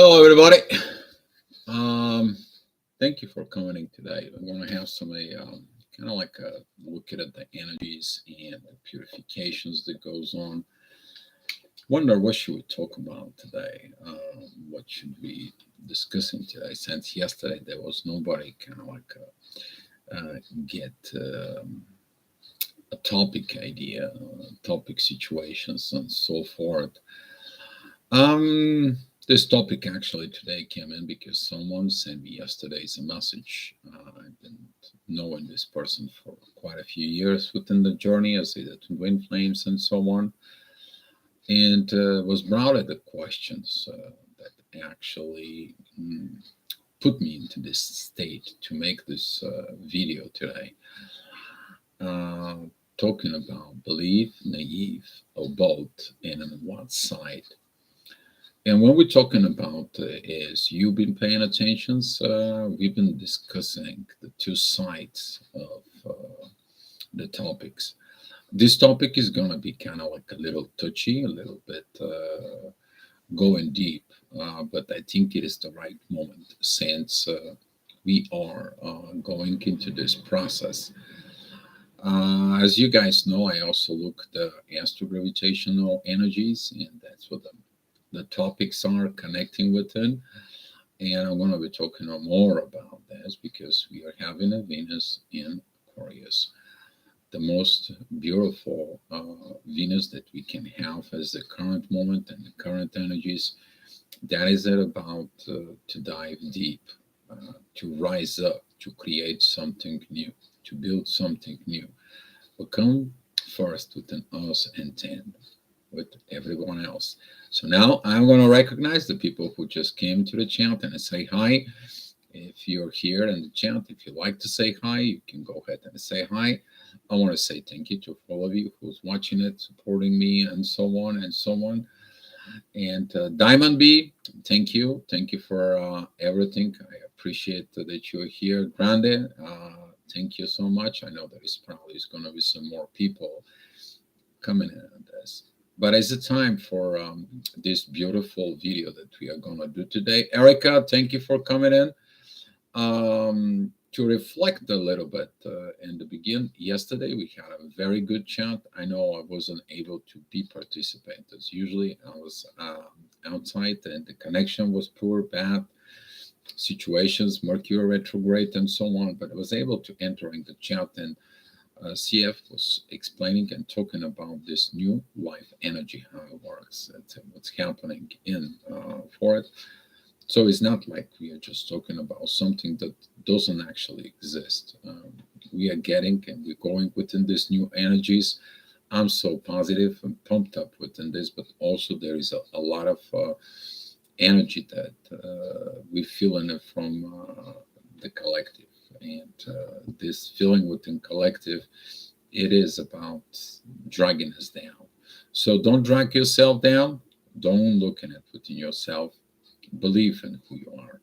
Hello, everybody. Um, Thank you for coming in today. We're going to have some kind of like a look at the energies and the purifications that goes on. Wonder what should we talk about today? What should we discussing today? Since yesterday there was nobody kind of like get a topic idea, topic situations, and so forth. Um, this topic actually today came in because someone sent me yesterday's a message. I've been knowing this person for quite a few years within the journey as the twin flames and so on, and was brought at the questions that actually put me into this state to make this video today. Uh, Talking about belief, naive, or both, and on what side. And what we're talking about is you've been paying attention. We've been discussing the two sides of the topics. This topic is going to be kind of like a little touchy, a little bit going deep, but I think it is the right moment since we are going into this process. As you guys know, I also look at the astrogravitational energies, and that's what the topics are connecting with it. And I'm going to be talking more about this because we are having a Venus in Aquarius, the most beautiful Venus that we can have as the current moment and the current energies. That is it about to dive deep, to rise up, to create something new, to build something new. But come first with an us intent with everyone else. So now I'm going to recognize the people who just came to the chat and say hi. If you're here in the chat, if you like to say hi, you can go ahead and say hi. I want to say thank you to all of you who's watching it, supporting me, and so on and so on. And Diamond B, thank you. Thank you for everything. I appreciate that you're here. Grande, thank you so much. I know there is probably going to be some more people coming in on this. But it's a time for this beautiful video that we are going to do today. Erica, thank you for coming in. To reflect a little bit in the beginning, yesterday we had a very good chat. I know I wasn't able to be participant as usually. I was outside and the connection was poor, bad situations, Mercury retrograde and so on, but I was able to enter in the chat and CF was explaining and talking about this new life energy, how it works, and what's happening in for it. So it's not like we are just talking about something that doesn't actually exist. We are getting and we're going within these new energies. I'm so positive and pumped up within this, but also there is a lot of energy that we feel in it from the collective. And this feeling within collective, it is about dragging us down. So don't drag yourself down. Don't look at it within yourself. Believe in who you are.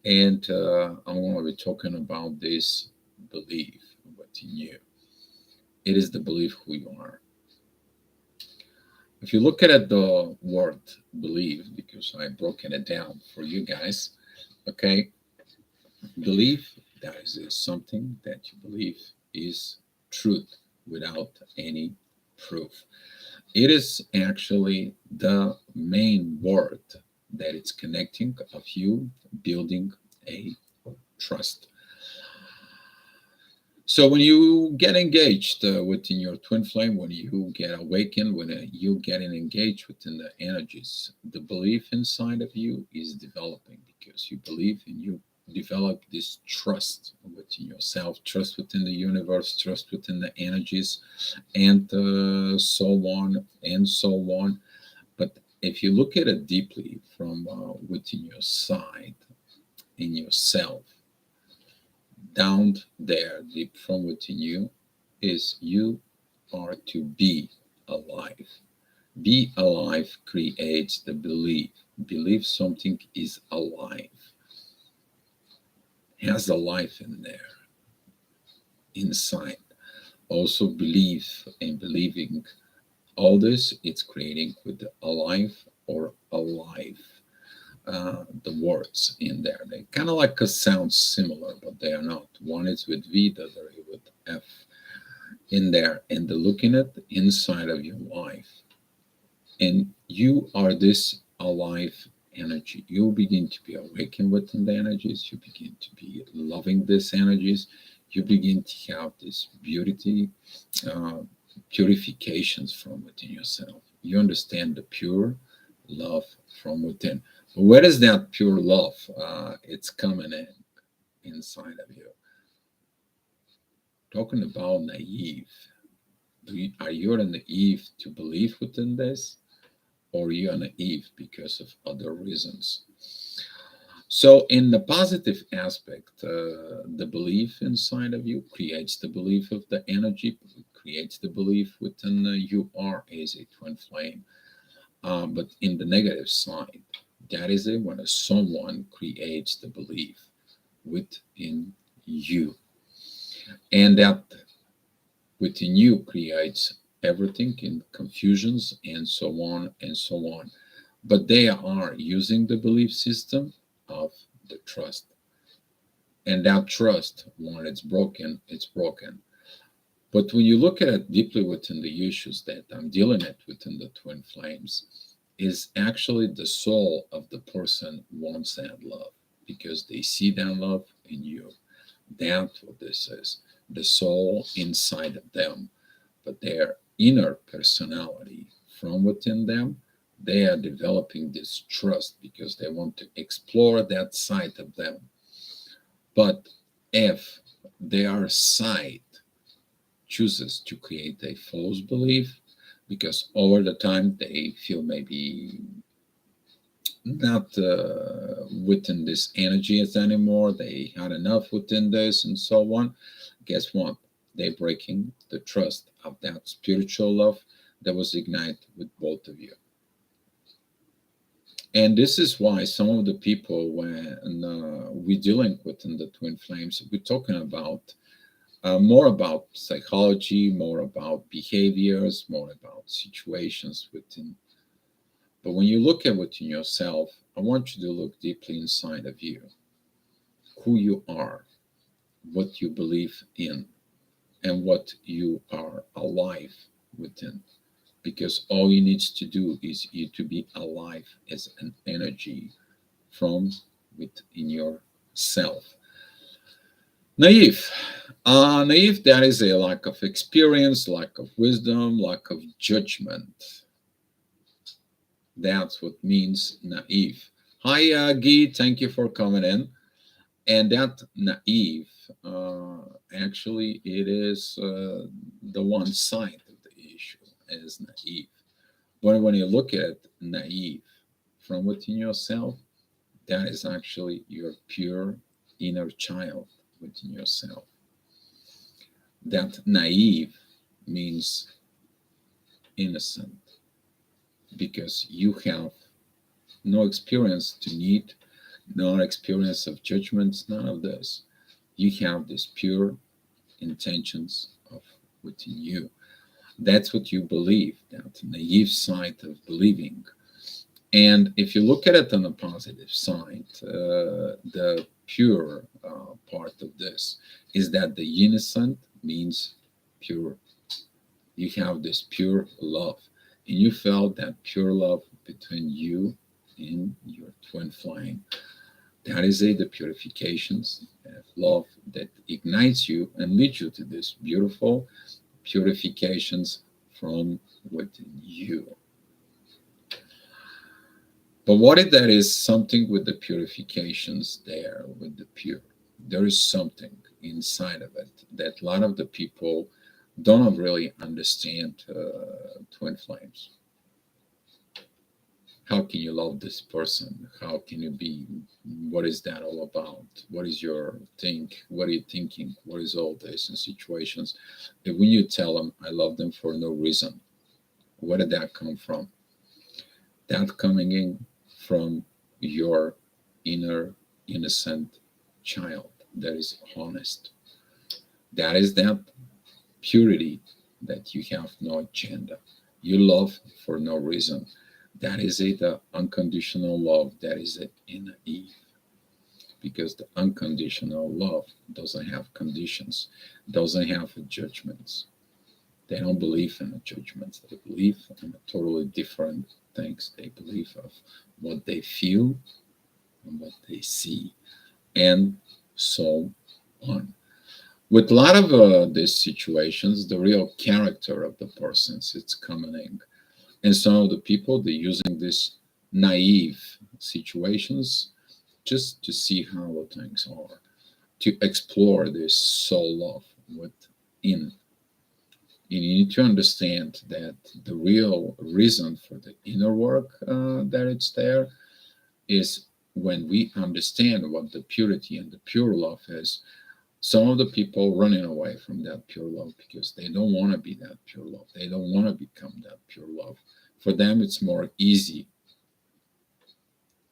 And I'm going to be talking about this belief within you. It is the belief who you are. If you look at the word believe, because I've broken it down for you guys, okay, belief, that is something that you believe is truth without any proof. It is actually the main word that it's connecting of you building a trust. So when you get engaged within your twin flame, when you get awakened, when you getting engaged within the energies, the belief inside of you is developing because you believe and you develop this trust within yourself, trust within the universe, trust within the energies, and so on and so on. But if you look at it deeply from within your side, in yourself, down there, deep from within you, is you are to be alive. Be alive creates the belief. Believe something is alive, has a life in there, inside. Also, believe and believing all this, it's creating with alive or alive. the words in there. They kind of like sound similar, but they are not. One is with V, the other is with F in there. And they're looking at the inside of your life. And you are this alive energy. You begin to be awakened within the energies. You begin to be loving these energies. You begin to have this beauty, uh, purifications from within yourself. You understand the pure love from within. But where is that pure love? It's coming in inside of you. Talking about naive. Are you naive to believe within this? Or you are naive because of other reasons. So, in the positive aspect, the belief inside of you creates the belief of the energy, creates the belief within you are as a twin flame. But in the negative side, that is it when someone creates the belief within you, and that within you creates everything in confusions and so on and so on. But they are using the belief system of the trust. And that trust, when it's broken, it's broken. But when you look at it deeply within the issues that I'm dealing with within the twin flames, is actually the soul of the person wants that love because they see that love in you. That's what this is. The soul inside of them, but their inner personality from within them, they are developing this trust because they want to explore that side of them. But if their side chooses to create a false belief, because over the time they feel maybe not within this energies anymore, they had enough within this and so on, guess what? They're breaking the trust of that spiritual love that was ignited with both of you. And this is why some of the people, when we're dealing with in the twin flames, we're talking about more about psychology, more about behaviors, more about situations within. But when you look at within yourself, I want you to look deeply inside of you, who you are, what you believe in, and what you are alive within. Because all you need to do is you to be alive as an energy from within yourself. Naive. Naive, that is a lack of experience, lack of wisdom, lack of judgment. That's what means naive. Hi, Guy. Thank you for coming in. And that naive, actually, it is the one side of the issue is naive. But when you look at naive from within yourself, that is actually your pure inner child within yourself. That naive means innocent because you have no experience to need, no experience of judgments, none of this. You have this pure intentions of within you. That's what you believe, that naive side of believing. And if you look at it on the positive side, the pure part of this is that the innocent means pure. You have this pure love, and you felt that pure love between you and your twin flame. That is the purifications of love that ignites you and leads you to this beautiful purifications from within you. But what if there is something with the purifications there, with the pure? There is something inside of it that a lot of the people don't really understand twin flames. How can you love this person? How can you be? What is that all about? What is your think? What are you thinking? What is all this in situations? And when you tell them, I love them for no reason, where did that come from? That coming in from your inner innocent child that is honest. That is that purity that you have no agenda. You love for no reason. That is it, the unconditional love. That is it in Eve. Because the unconditional love doesn't have conditions, doesn't have judgments. They don't believe in the judgments. They believe in a totally different things. They believe of what they feel and what they see, and so on. With a lot of these situations, the real character of the persons it's coming in, and some of the people they're using these naive situations just to see how the things are, to explore this soul love within. You need to understand that the real reason for the inner work that it's there is when we understand what the purity and the pure love is. Some of the people running away from that pure love because they don't want to be that pure love. They don't want to become that pure love. For them, it's more easy,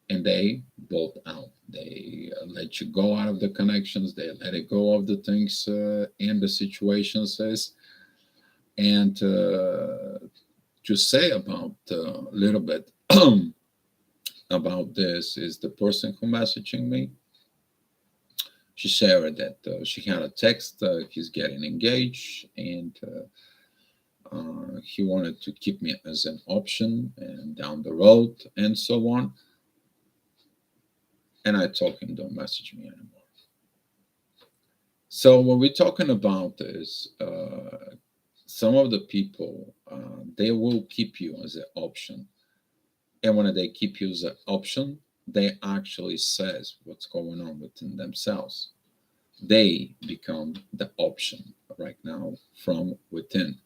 and they bolt out. They let you go out of the connections. They let it go of the things and the situations is. And to say about a little bit about this is the person who messaging me. She shared that she had a text. He's getting engaged, and he wanted to keep me as an option and down the road and so on. And I told him, don't message me anymore. So when we're talking about this, some of the people they will keep you as an option, and when they keep you as an option, they actually says what's going on within themselves. They become the option right now from within.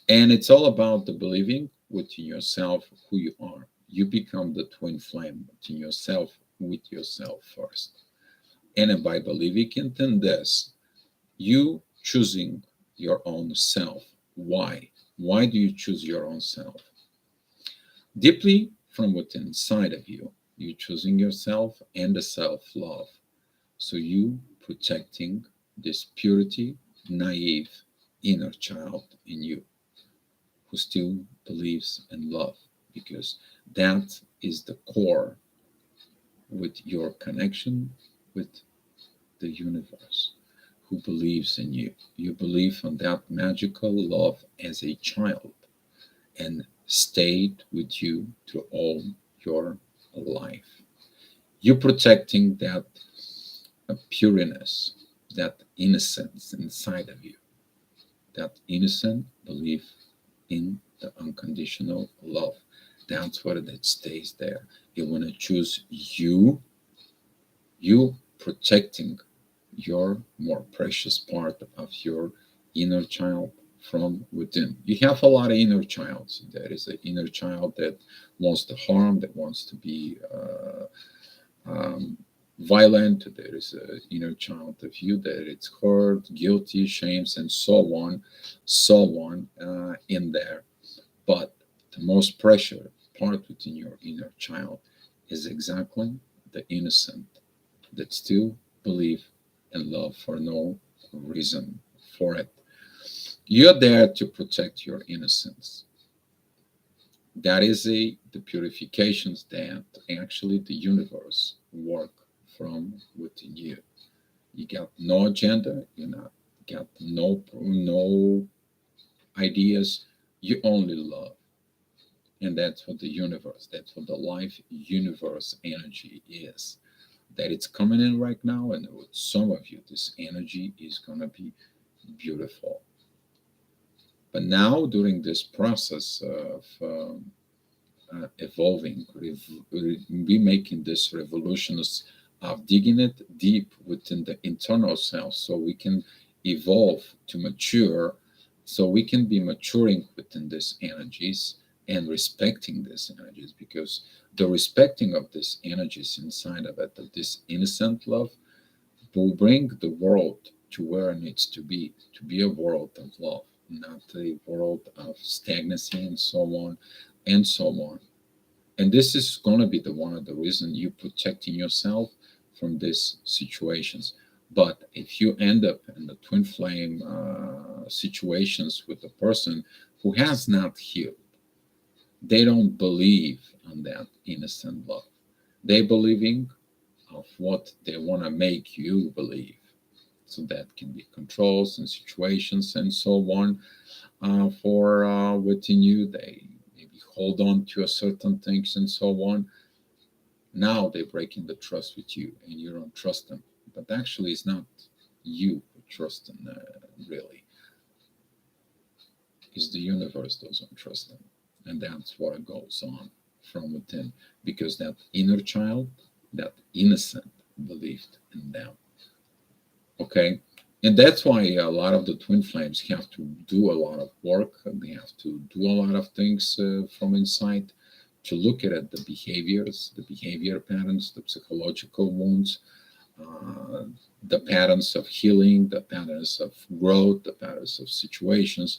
And it's all about the believing within yourself who you are. You become the twin flame within yourself with yourself first. And by believing in this, you choosing your own self. Why? Why do you choose your own self? Deeply from within inside of you, you choosing yourself and the self-love. So you protecting this purity, naive inner child in you who still believes in love, because that is the core with your connection with the universe, who believes in you. You believe in that magical love as a child and stayed with you through all your life. You protecting that pureness, that innocence inside of you, that innocent belief in the unconditional love. That's what it stays there. You want to choose you, you protecting your more precious part of your inner child from within. You have a lot of inner childs. There is an inner child that wants to harm, that wants to be violent. There is an inner child of you that it's hurt, guilty, shames, and so on in there. But the most pressure part within your inner child is exactly the innocent that still believe in love for no reason for it. You're there to protect your innocence. That is the purifications that actually the universe work from within you. You got no agenda. You not got no ideas. You only love, and that's what the universe. That's what the life universe energy is. That it's coming in right now, and with some of you, this energy is gonna be beautiful. But now, during this process of evolving, we making this revolutions of digging it deep within the internal self, so we can evolve to mature, so we can be maturing within these energies and respecting these energies, because the respecting of these energies inside of it, of this innocent love, will bring the world to where it needs to be a world of love, not a world of stagnancy and so on and so on. And this is going to be the one of the reason you protecting yourself from these situations. But if you end up in the twin flame situations with a person who has not healed, They don't believe on that innocent love. They believing of what they want to make you believe. So that can be controls and situations and so on. For within you, they maybe hold on to a certain things and so on. Now they're breaking the trust with you, and you don't trust them. But actually, it's not you who trust them really. It's the universe doesn't trust them, and that's what goes on from within, because that inner child, that innocent, believed in them. Okay, and that's why a lot of the twin flames have to do a lot of work. They have to do a lot of things from inside to look at the behaviors, the behavior patterns, the psychological wounds, uh, the patterns of healing, the patterns of growth, the patterns of situations.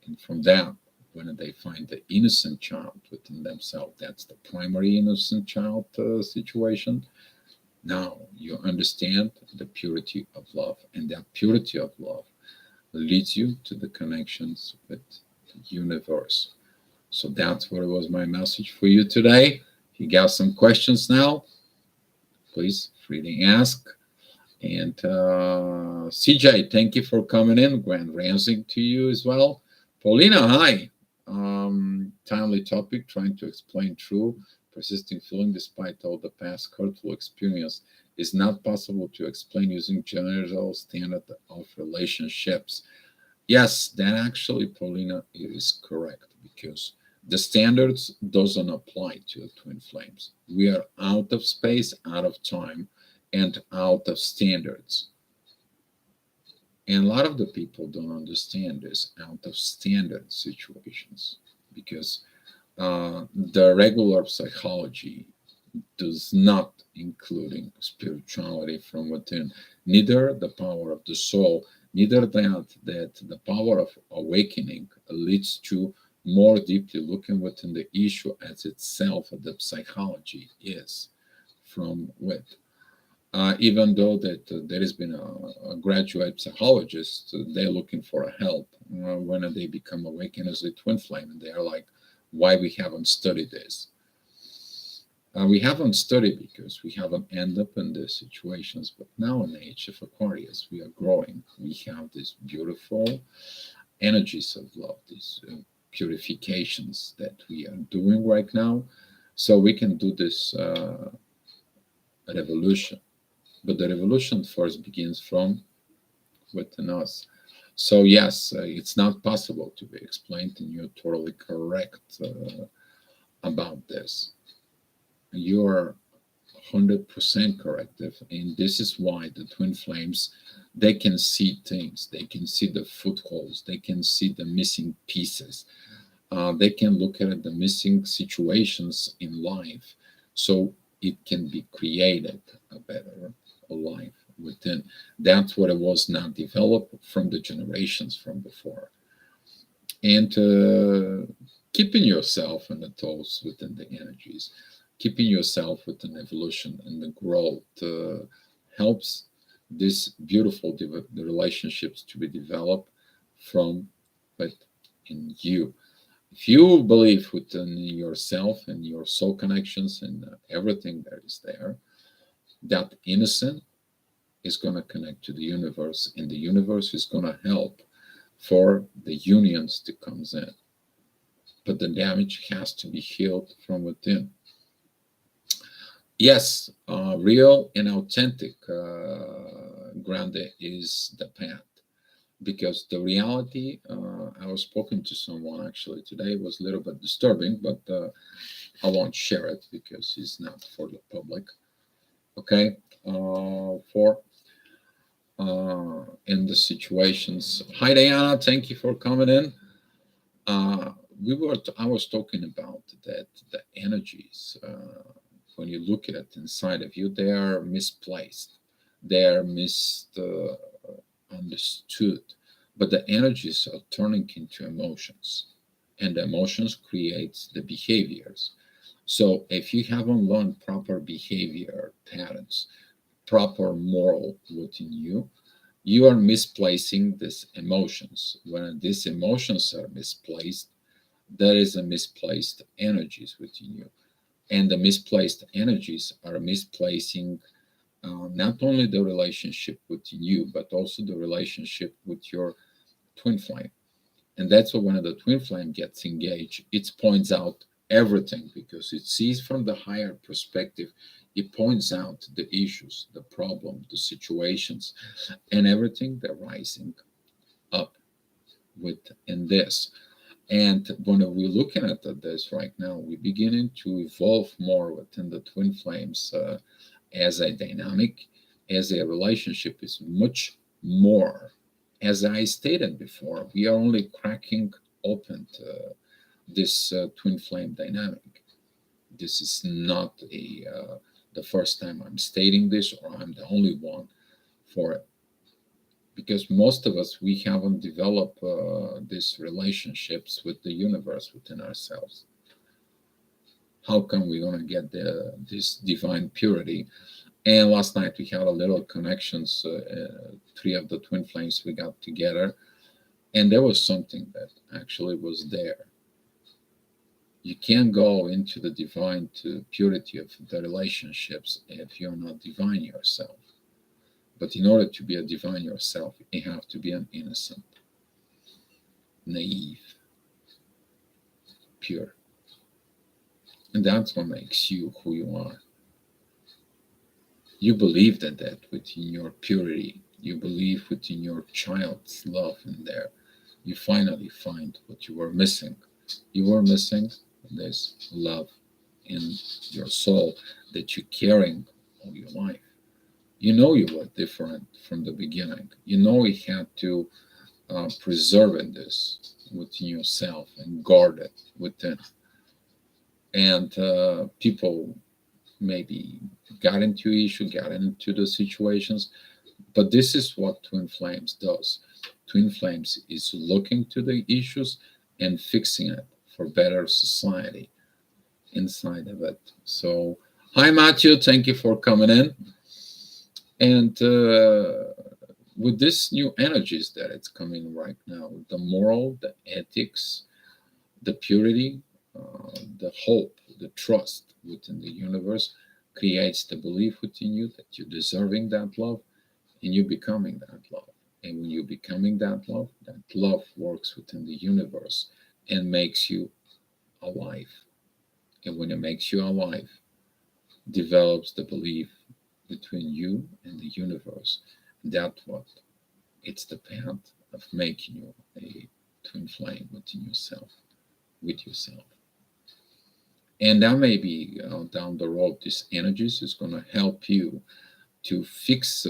And from that, when they find the innocent child within themselves, that's the primary innocent child situation. Now you understand the purity of love, and that purity of love leads you to the connections with the universe. So that's what was my message for you today. If you got some questions now, please free to ask. And CJ, thank you for coming in. Grand Rising to you as well. Paulina, hi. Timely topic, trying to explain true, persisting feeling despite all the past hurtful experience is not possible to explain using general standard of relationships. Yes, that actually, Paulina, is correct, because the standards doesn't apply to the twin flames. We are out of space, out of time, and out of standards. And a lot of the people don't understand this out of standard situations, because the regular psychology does not including spirituality from within, neither the power of the soul, neither that the power of awakening leads to more deeply looking within the issue as itself, the psychology is from with. Even though that there has been a graduate psychologist, they're looking for a help when they become awakened as a twin flame, and they're like, why we haven't studied this? We haven't studied because we haven't ended up in these situations. But now in the age of Aquarius, we are growing. We have these beautiful energies of love, these purifications that we are doing right now. So we can do this revolution. But the revolution first begins from within us. So yes, it's not possible to be explained, and you're totally correct about this. You're 100% correct, and this is why the twin flames, they can see things, they can see the footholds, they can see the missing pieces, they can look at the missing situations in life, so it can be created a better life within. That's what it was not developed from the generations from before. And keeping yourself in the toes within the energies, keeping yourself within evolution and the growth helps this beautiful the relationships to be developed from within you. If you believe within yourself and your soul connections and everything that is there, that innocent is going to connect to the universe, and the universe is going to help for the unions to comes in. But the damage has to be healed from within. Yes, real and authentic grande is the path, because the reality, I was spoken to someone actually today, was a little bit disturbing, but I won't share it because it's not for the public. Okay, for in the situations. Hi Diana, thank you for coming in. I was talking about that the energies, when you look at it inside of you, they are misplaced, they are misunderstood, but the energies are turning into emotions, and the emotions creates the behaviors. So if you haven't learned proper behavior patterns, proper moral within you, you are misplacing these emotions. When these emotions are misplaced, There is a misplaced energies within you, and the misplaced energies are misplacing not only the relationship within you, but also the relationship with your twin flame. And that's why when the twin flame gets engaged, it points out everything because it sees from the higher perspective. It points out the issues, the problem, the situations, and everything that rising up within this. And when we're looking at this right now, we're beginning to evolve more within the twin flames as a dynamic, as a relationship is much more. As I stated before, we are only cracking open this twin flame dynamic. This is not the first time I'm stating this, or I'm the only one for it, because most of us we haven't developed these relationships with the universe within ourselves. How come we're going to get this divine purity? And last night we had a little connections, three of the twin flames we got together, and there was something that actually was there. You can't go into the divine to purity of the relationships if you're not divine yourself. But in order to be a divine yourself, you have to be an innocent, naive, pure. And that's what makes you who you are. You believe that within your purity, you believe within your child's love in there, you finally find what you were missing. You were missing this love in your soul that you're carrying all your life. You know you were different from the beginning. You know you had to preserve this within yourself and guard it within. And people maybe got into issue, got into the situations, but this is what Twin Flames does. Twin Flames is looking to the issues and fixing it for better society inside of it. So, hi Matthew, thank you for coming in. And with this new energies that it's coming right now, the moral, the ethics, the purity, the hope, the trust within the universe creates the belief within you that you're deserving that love and you're becoming that love. And when you're becoming that love works within the universe and makes you alive. And when it makes you alive, develops the belief between you and the universe. That's what it's the path of making you a twin flame within yourself, with yourself. And that may be down the road, these energies is going to help you to fix,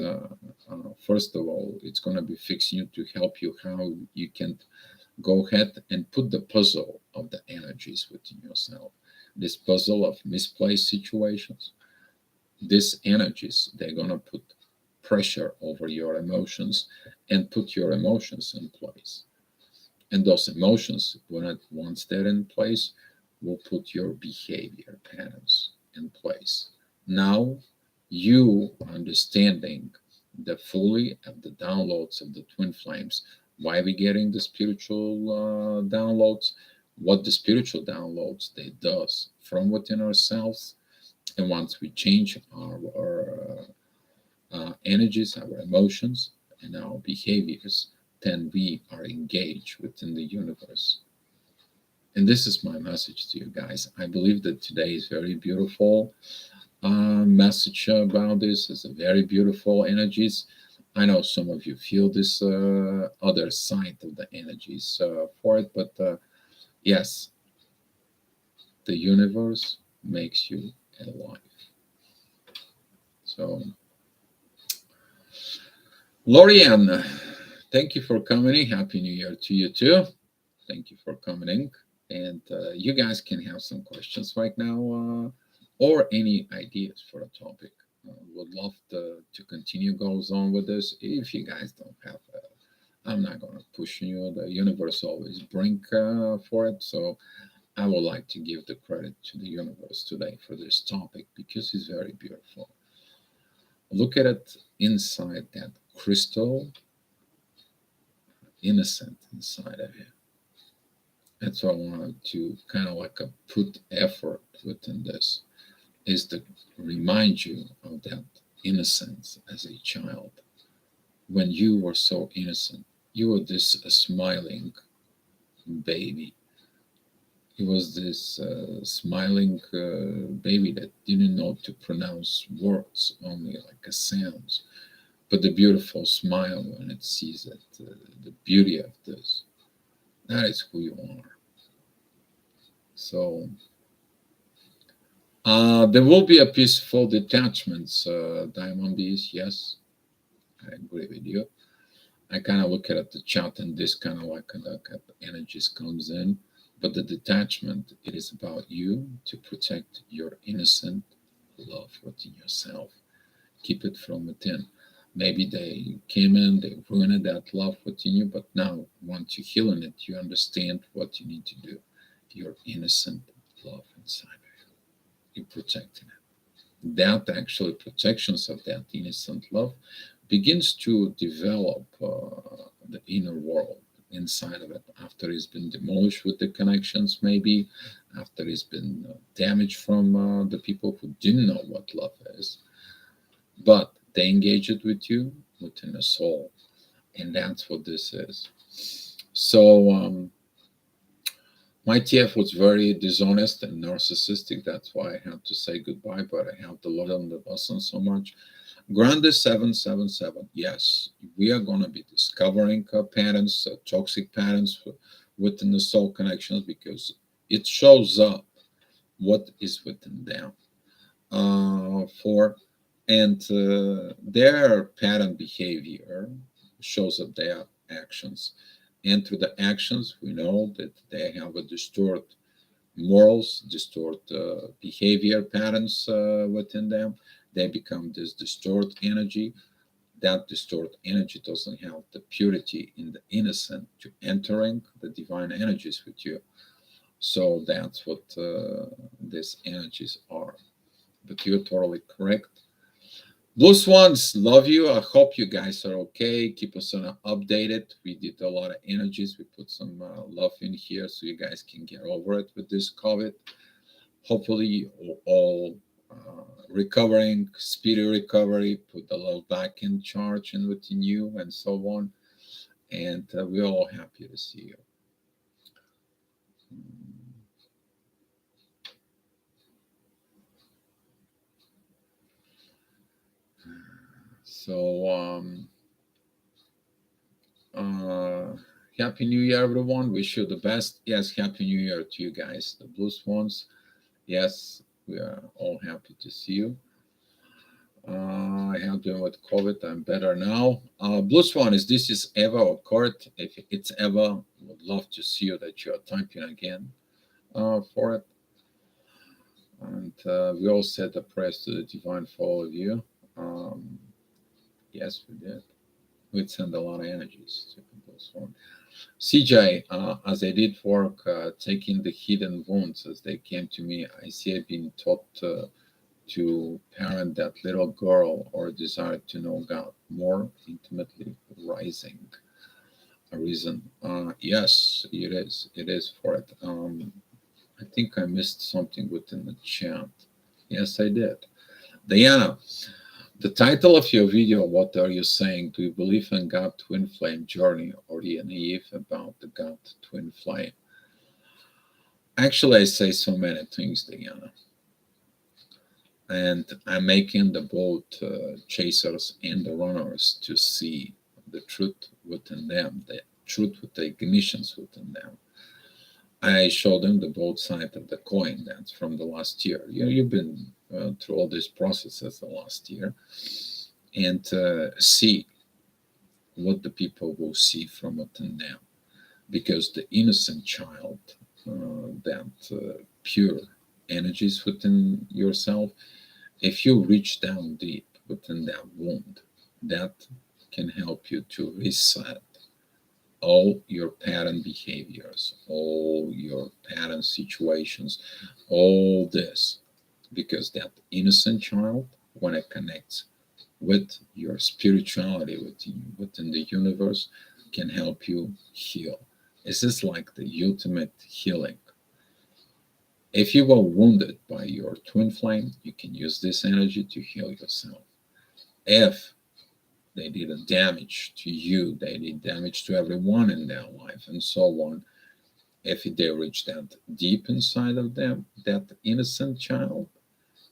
first of all, it's going to be fixing you to help you how you can go ahead and put the puzzle of the energies within yourself. This puzzle of misplaced situations, these energies, they're going to put pressure over your emotions and put your emotions in place. And those emotions, once they're in place, will put your behavior patterns in place. Now, you understanding the fully of the downloads of the twin flames, why we getting the spiritual downloads, what the spiritual downloads they does from within ourselves, and once we change our energies, our emotions, and our behaviors, then we are engaged within the universe. And this is my message to you guys. I believe that today is very beautiful message about this. It's a very beautiful energies. I know some of you feel this other side of the energies for it, but yes, the universe makes you alive. So, Lorianne, thank you for coming. Happy New Year to you too. Thank you for coming in. And you guys can have some questions right now or any ideas for a topic. Would love to continue goes on with this. If you guys don't have, I'm not going to push you. The universe always bring for it. So I would like to give the credit to the universe today for this topic because it's very beautiful. Look at it inside that crystal, innocent inside of you. That's why I wanted to kind of like put effort within this, is to remind you of that innocence as a child. When you were so innocent, you were this smiling baby. He was this smiling baby that didn't know to pronounce words, only like a sounds. But the beautiful smile when it sees it, the beauty of this, that is who you are. So there will be a peaceful detachments, Diamond Bees. Yes, I agree with you. I kind of look at the chat and this kind of like energies comes in. But the detachment, it is about you to protect your innocent love within yourself. Keep it from within. Maybe they came in, they ruined that love within you, but now once you're healing it, you understand what you need to do. Your innocent love inside of you. You're protecting it. That actually protections of that innocent love begins to develop the inner world inside of it after it's been demolished with the connections, maybe after it's been damaged from the people who didn't know what love is, but they engage it with you within the soul, and that's what this is. So my TF was very dishonest and narcissistic. That's why I had to say goodbye, but I have to love on the lesson so much. Grande 777. Yes, we are going to be discovering patterns, toxic patterns within the soul connections, because it shows up what is within them. For and their pattern behavior shows up their actions, and through the actions we know that they have a distort morals, distort behavior patterns within them. They become this distort energy. That distort energy doesn't have the purity in the innocent to entering the divine energies with you. So that's what these energies are. But you're totally correct. Those ones love you. I hope you guys are okay. Keep us on updated. We did a lot of energies. We put some love in here so you guys can get over it with this COVID. Hopefully, you all recovering, speedy recovery. Put the love back in charge and within you, and so on. And we're all happy to see you. So, Happy New Year, everyone. Wish you the best. Yes, Happy New Year to you guys, the Blue Swans. Yes, we are all happy to see you. I have been with COVID. I'm better now. Blue Swan, is this is Eva or Kurt? If it's Eva, would love to see you that you are typing again for it. And we all said a praise to the divine for all of you. Um, yes, we did. We'd send a lot of energies to Blue Swan. CJ, as I did work taking the hidden wounds as they came to me, I see I've been taught to parent that little girl or desire to know God more intimately, rising a reason. Yes, it is. It is for it. I think I missed something within the chat. Yes, I did. Diana, the title of your video, what are you saying? Do you believe in God twin flame journey, or are you naive about the God twin flame? Actually, I say so many things, Diana. And I'm making the boat chasers and the runners to see the truth within them, the truth with the ignitions within them. I show them the both side of the coin. That's from the last year. You've been through all these processes the last year, and see what the people will see from within them, because the innocent child, that pure energies within yourself, if you reach down deep within that wound, that can help you to reset all your pattern behaviors, all your pattern situations, all this, because that innocent child, when it connects with your spirituality within the universe, can help you heal. This is like the ultimate healing. If you were wounded by your twin flame, you can use this energy to heal yourself. If they did a damage to you, they did damage to everyone in their life, and so on. If they reach that deep inside of them, that innocent child,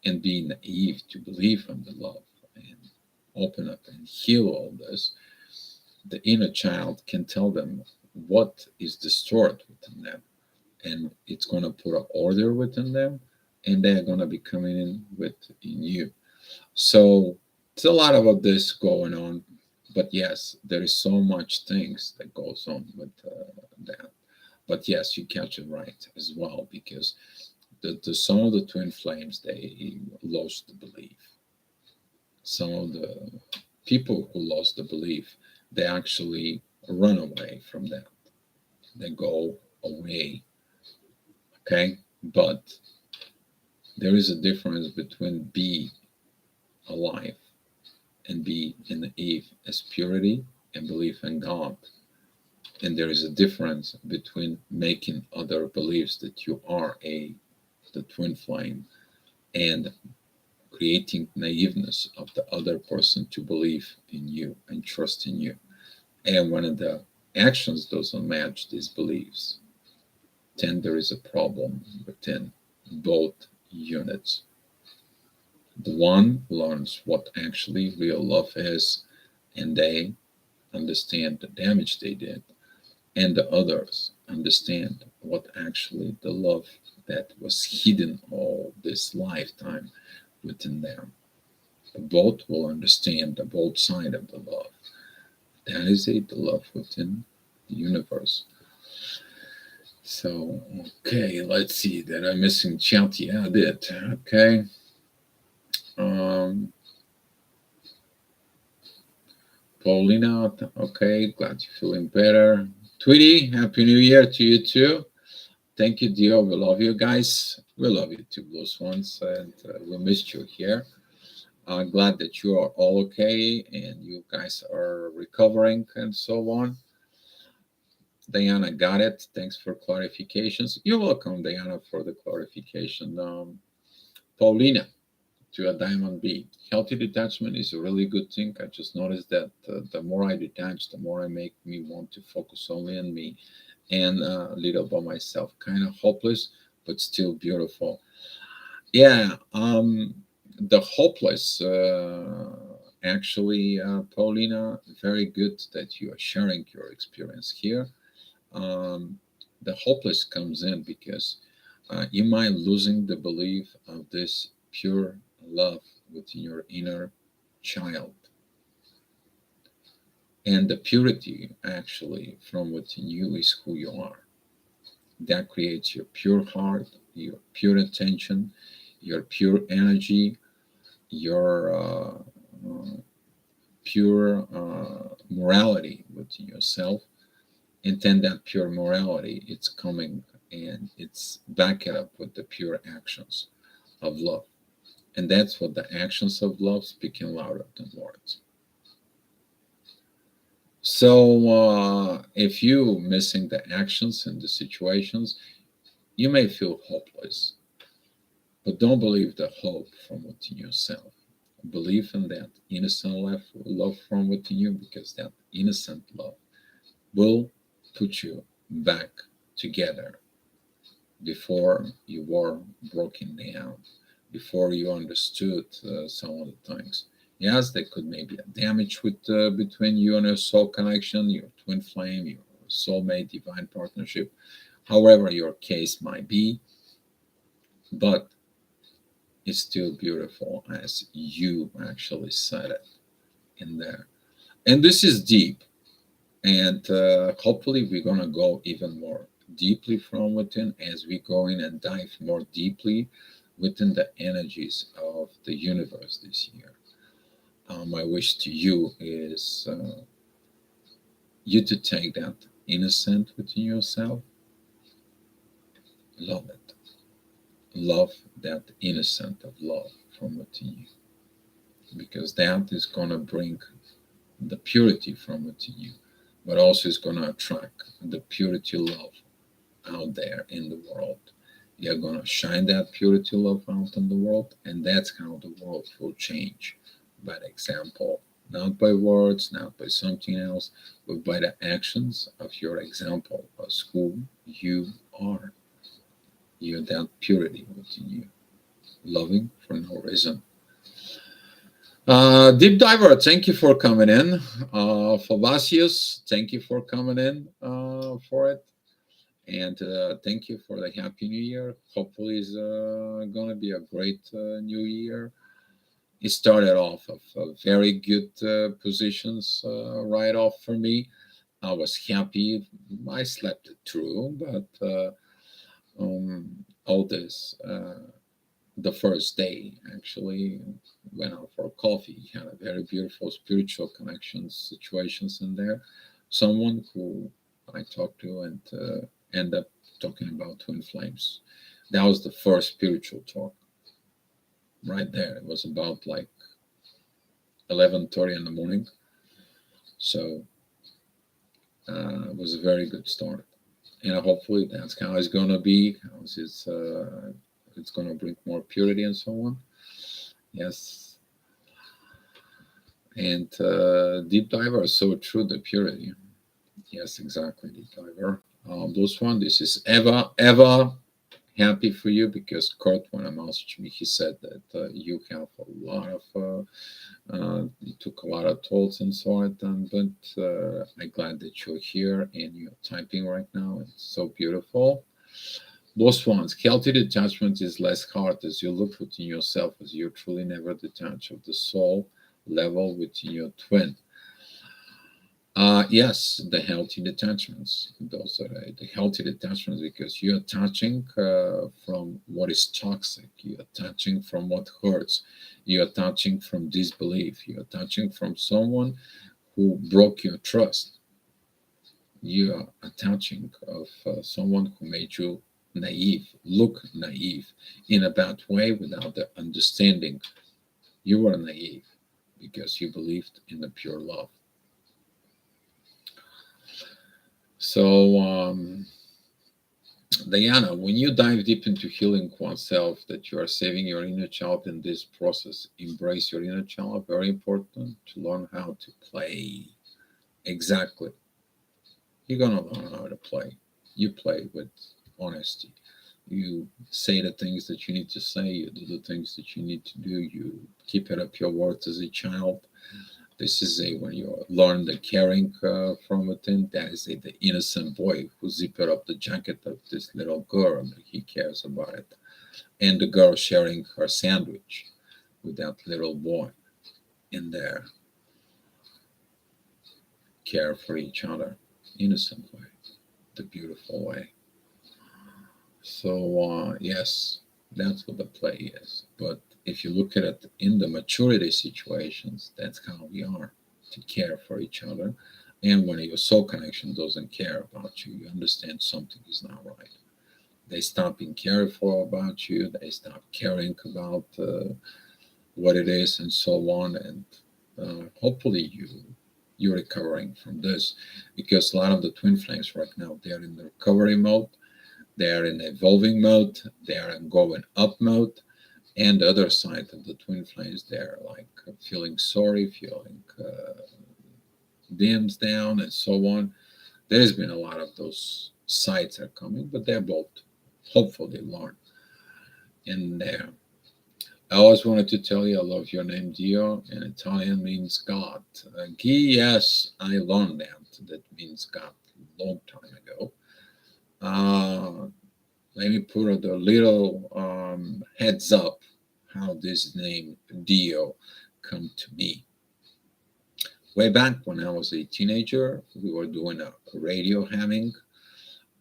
and be naive to believe in the love and open up and heal all this, the inner child can tell them what is distorted within them, and it's going to put an order within them, and they're going to be coming in in you. So it's a lot of this going on, but yes, there is so much things that goes on with that. But yes, you catch it right as well, because some of the twin flames, they lost the belief. Some of the people who lost the belief, they actually run away from that. They go away. Okay, but there is a difference between be alive and be in the Eve as purity and belief in God. And there is a difference between making other beliefs that you are the twin flame, and creating naiveness of the other person to believe in you and trust in you. And when the actions doesn't match these beliefs, then there is a problem within both units. The one learns what actually real love is, and they understand the damage they did, and the others understand what actually the love that was hidden all this lifetime within them. Both will understand the both side of the love. That is it, the love within the universe. So, okay, let's see. Did I missing chat? Yeah, I did. Okay. Um, Paulina, okay, glad you're feeling better. Tweety, Happy New Year to you too. Thank you, Dio. We love you guys. We love you too, Blue Swans, and we missed you here. Glad that you are all okay and you guys are recovering and so on. Diana got it. Thanks for clarifications. You're welcome, Diana, for the clarification. Paulina, to a diamond B. Healthy detachment is a really good thing. I just noticed that the more I detach, the more I make me want to focus only on me and a little by myself. Kind of hopeless, but still beautiful. Yeah, the hopeless, actually, Paulina, very good that you are sharing your experience here. Um, the hopeless comes in because you might losing the belief of this pure love within your inner child, and the purity actually from within you is who you are. That creates your pure heart, your pure intention, your pure energy, your pure morality within yourself. And then that pure morality, it's coming and it's backed up with the pure actions of love. And that's what the actions of love speaking louder than words. So if you missing the actions and the situations, you may feel hopeless, but don't believe the hope from within yourself. Believe in that innocent love from within you, because that innocent love will put you back together before you were broken down, before you understood some of the things. Yes, there could maybe a damage with between you and your soul connection, your twin flame, your soulmate, divine partnership, however your case might be, but it's still beautiful as you actually said it in there. And this is deep, and hopefully we're gonna go even more deeply from within as we go in and dive more deeply within the energies of the universe this year. My wish to you is you to take that innocent within yourself, love it, love that innocent of love from within you, because that is gonna bring the purity from within you, but also it's going to attract the purity love out there in the world. You're going to shine that purity love out in the world, and that's how the world will change by the example, not by words, not by something else, but by the actions of your example as who you are. You're that purity within you, loving for no reason. Deep Diver, thank you for coming in. Falacius, thank you for coming in for it. And thank you for the Happy New Year. Hopefully, it's going to be a great new year. It started off of very good positions right off for me. I was happy. I slept it through, but all this. The first day actually went out for coffee, had a very beautiful spiritual connections situations in there. Someone who I talked to and end up talking about twin flames. That was the first spiritual talk right there. It was about like 11:30 in the morning, so it was a very good start, and hopefully that's how it's going to be. It's going to bring more purity and so on. Yes. And Deep Diver is so true, the purity. Yes, exactly, Deep Diver. Those one, this is Eva, happy for you because Kurt, when I messaged me, he said that you have a lot of, you took a lot of tolls and so on, but I'm glad that you're here and you're typing right now. It's so beautiful. Those ones, healthy detachment is less hard as you look within yourself, as you truly never detach of the soul level within your twin. Yes, the healthy detachments. Those are the healthy detachments because you're attaching from what is toxic. You're attaching from what hurts. You're attaching from disbelief. You're attaching from someone who broke your trust. You're attaching of someone who made you naive, look naive in a bad way without the understanding. You were naive because you believed in the pure love. So, Diana, when you dive deep into healing oneself, that you are saving your inner child in this process, embrace your inner child. Very important to learn how to play. Exactly. You're going to learn how to play. You play with honesty. You say the things that you need to say. You do the things that you need to do. You keep it up your words as a child. This is a when you learn the caring from within. That is the innocent boy who zipped up the jacket of this little girl and he cares about it, and the girl sharing her sandwich with that little boy in there, care for each other, innocent way, the beautiful way. So yes, that's what the play is. But if you look at it in the maturity situations, that's how we are to care for each other. And when your soul connection doesn't care about you, you understand something is not right. They stop being careful about you. They stop caring about what it is and so on. And hopefully you're recovering from this because a lot of the twin flames right now they're in the recovery mode, they are in evolving mode, they are in going up mode, and the other side of the twin flames they're like feeling sorry, feeling dims down and so on. There's been a lot of those sides are coming, but they're both hopefully learn in there. I always wanted to tell you I love your name, Dio, and Italian means God. Guy, yes, I learned that. That means God a long time ago. Uh, Let me put a little heads up how this name Dio come to me. Way back when I was a teenager, we were doing a radio hamming.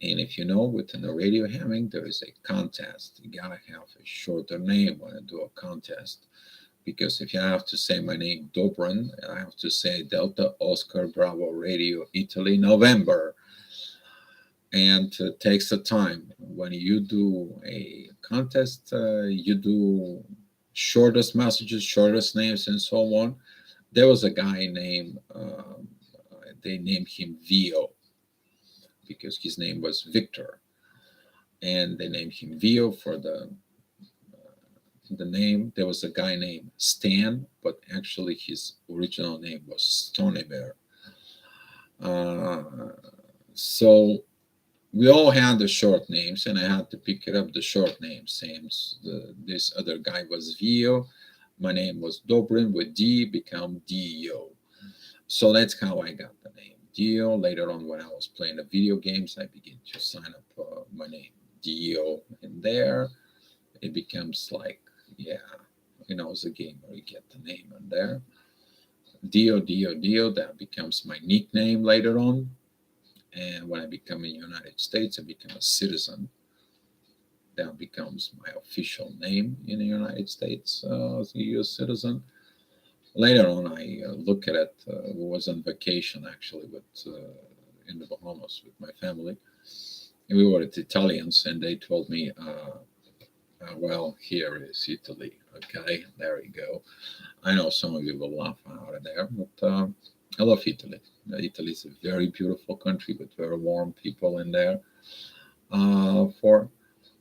And if you know, within the radio hamming, there is a contest. You gotta have a shorter name when I do a contest. Because if you have to say my name, Dobrin, I have to say Delta Oscar Bravo Radio Italy November. And it takes a time. When you do a contest, you do shortest messages, shortest names, and so on. There was a guy named they named him Vio because his name was Victor, and they named him Vio for the name. There was a guy named Stan, but actually his original name was Stonebear. Uh, so we all had the short names, and I had to pick it up the short names. Same. This other guy was Vio. My name was Dobrin with D, become Dio. So that's how I got the name Dio. Later on, when I was playing the video games, I began to sign up my name Dio in there. It becomes like, yeah, as a gamer, you get the name in there. Dio, Dio, Dio. That becomes my nickname later on. And when I become in the United States, I become a citizen. That becomes my official name in the United States as a U.S. citizen. Later on, I look at it. Was on vacation actually with in the Bahamas with my family, and we were at Italians, and they told me, "Well, here is Italy." Okay, there you go. I know some of you will laugh out of there, but I love Italy. Italy is a very beautiful country with very warm people in there. For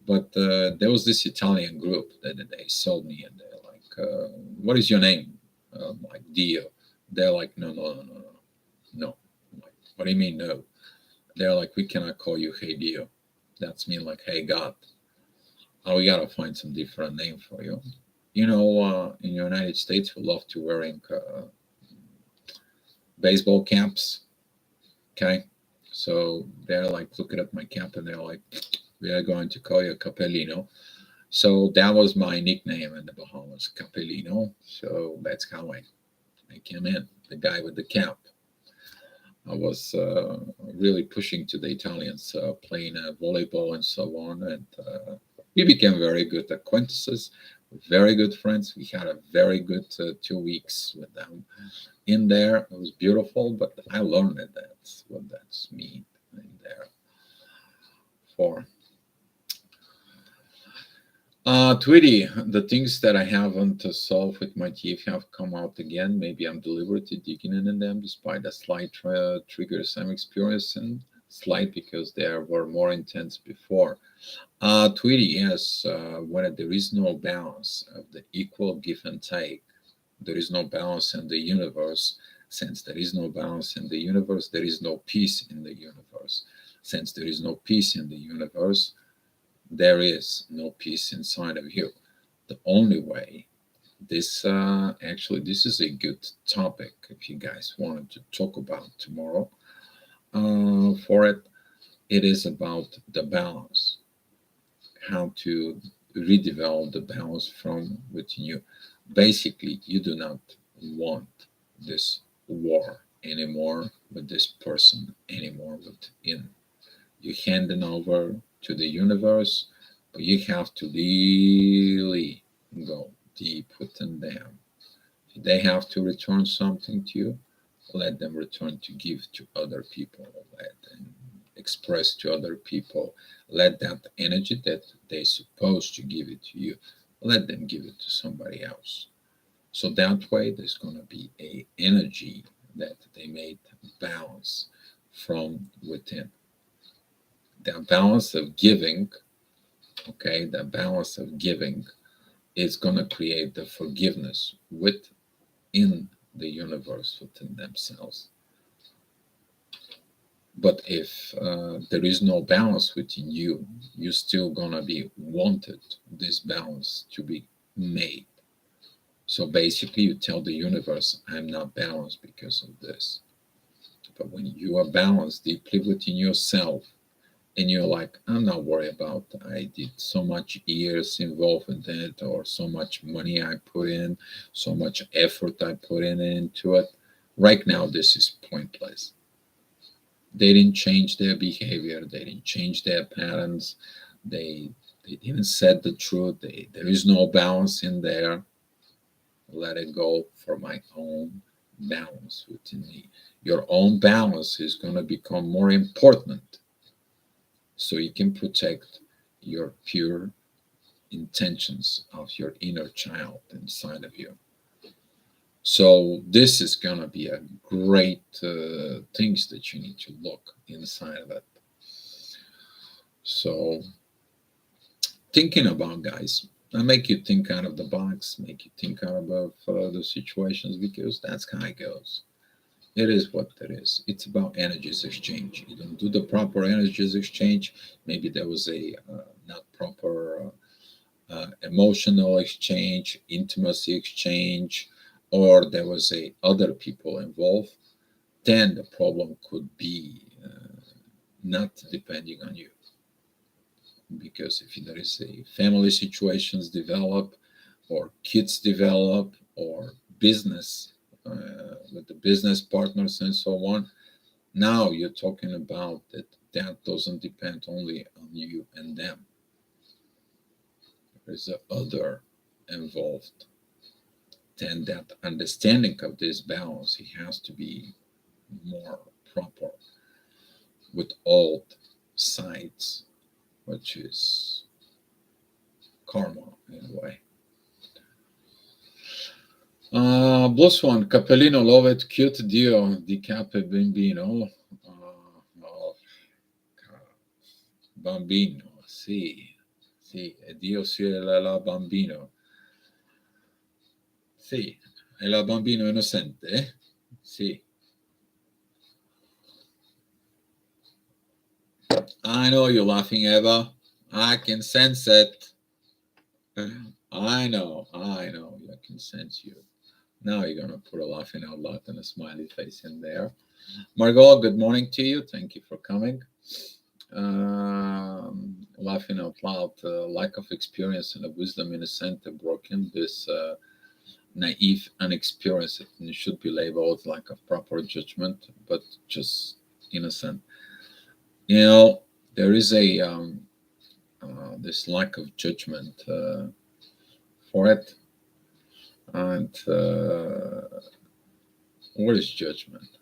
But there was this Italian group that they sold me, and they're like, "What is your name?" I'm like, Dio. They're like, "No, no, no, no, no, no." I'm like, "What do you mean no?" They're like, "We cannot call you Hey Dio. That's mean like Hey God. Oh, we gotta find some different name for you." In the United States, we love to wearing baseball caps. Okay, so they're like looking at my cap, and they're like, "We are going to call you Capellino." So that was my nickname in the Bahamas, Capellino. So that's how I came in, the guy with the cap. I was really pushing to the Italians, playing volleyball and so on. And we became very good acquaintances, very good friends. We had a very good 2 weeks with them in there. It was beautiful, but I learned that that's what that's mean in there for. Tweety, the things that I haven't solved with my teeth have come out again. Maybe I'm deliberately digging in them despite the slight triggers I'm experiencing. Slight because they were more intense before. Tweety, yes, when there is no balance of the equal give and take, there is no balance in the universe. Since there is no balance in the universe, there is no peace in the universe. Since there is no peace in the universe, there is no peace inside of you. The only way, this is a good topic if you guys wanted to talk about tomorrow. For it, it is about the balance, how to redevelop the balance from within you. Basically, you do not want this war anymore with this person anymore within. You hand it over to the universe, but you have to really go deep within them. If they have to return something to you, let them return to give to other people. Let them express to other people. Let that energy that they're supposed to give it to you, let them give it to somebody else. So that way, there's going to be a energy that they made balance from within. That balance of giving, okay, that balance of giving is going to create the forgiveness within the universe, within themselves. But if there is no balance within you, you're still going to be wanted this balance to be made. So basically, you tell the universe, I'm not balanced because of this. But when you are balanced deeply within yourself, and you're like, I'm not worried about it. I did so much years involved in it, or so much money I put in, so much effort I put into it. Right now, this is pointless. They didn't change their behavior. They didn't change their patterns. They didn't set the truth. There is no balance in there. Let it go for my own balance within me. Your own balance is going to become more important so you can protect your pure intentions of your inner child inside of you. So this is gonna be a great things that you need to look inside of it. So thinking about, guys, I make you think out of the box, make you think out of the situations, because that's how it goes. It is what it is. It's about energies exchange. You don't do the proper energies exchange. Maybe there was a not proper emotional exchange, intimacy exchange, or there was a other people involved. Then the problem could be not depending on you, because if there is a family situations develop, or kids develop, or business with the business partners and so on, now you're talking about that doesn't depend only on you and them. There's a other involved. Then that understanding of this balance, it has to be more proper with all sides, which is karma in a way. Plus one, Capellino Lovet, cute Dio di Cape Bambino. Oh, Bambino, sì, sì, e Dio sia la bambino. Sì, è la bambino innocente, eh? Sì. I know you're laughing, Eva. I can sense it. I know, I can sense you. Now you're gonna put a laughing out loud and a smiley face in there. Margot, good morning to you. Thank you for coming. Laughing out loud, lack of experience and a wisdom innocent and broken. This naive and experienced and should be labeled lack of proper judgment, but just innocent. You know, there is a this lack of judgment for it, and what is judgment?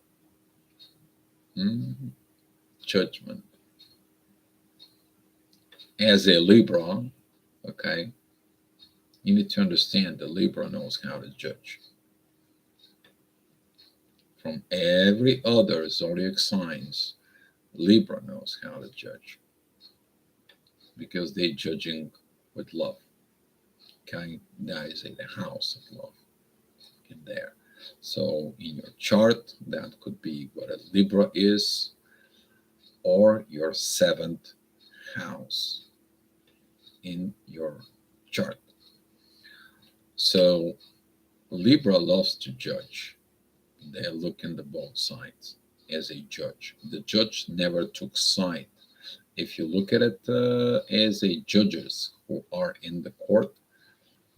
Hmm? Judgment. As a Libra, okay, you need to understand the Libra knows how to judge. From every other zodiac signs, Libra knows how to judge because they're judging with love. Okay, that is in the house of love in there. So in your chart, that could be what a Libra is, or your seventh house in your chart. So Libra loves to judge. They look in the both sides as a judge. The judge never took side. If you look at it as a judges who are in the court,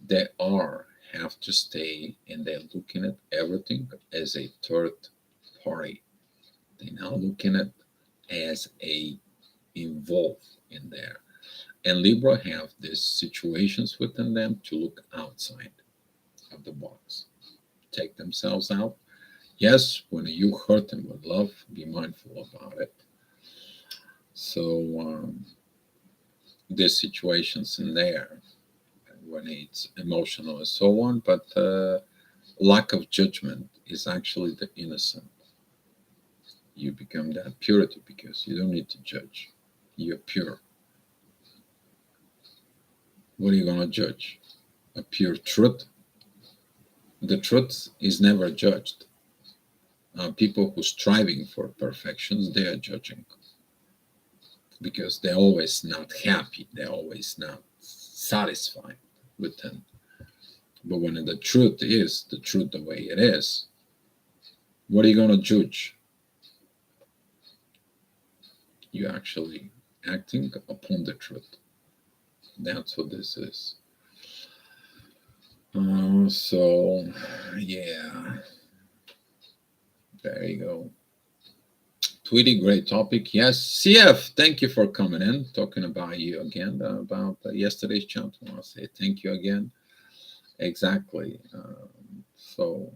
they are have to stay and they're looking at everything as a third party. They're now looking at as a involved in there. And Libra have these situations within them to look outside of the box, take themselves out. Yes, when you hurt them with love, be mindful about it. So there's situations in there when it's emotional and so on, but lack of judgment is actually the innocent. You become that purity because you don't need to judge. You're pure. What are you going to judge? A pure truth? The truth is never judged. People who striving for perfections, they are judging because they're always not happy. They're always not satisfied with them. But when the truth is the truth the way it is, what are you going to judge? You're actually acting upon the truth. That's what this is. So, yeah, there you go. Tweety, great topic. Yes, CF, thank you for coming in, talking about you again, about yesterday's chat. I want to say thank you again. Exactly. So,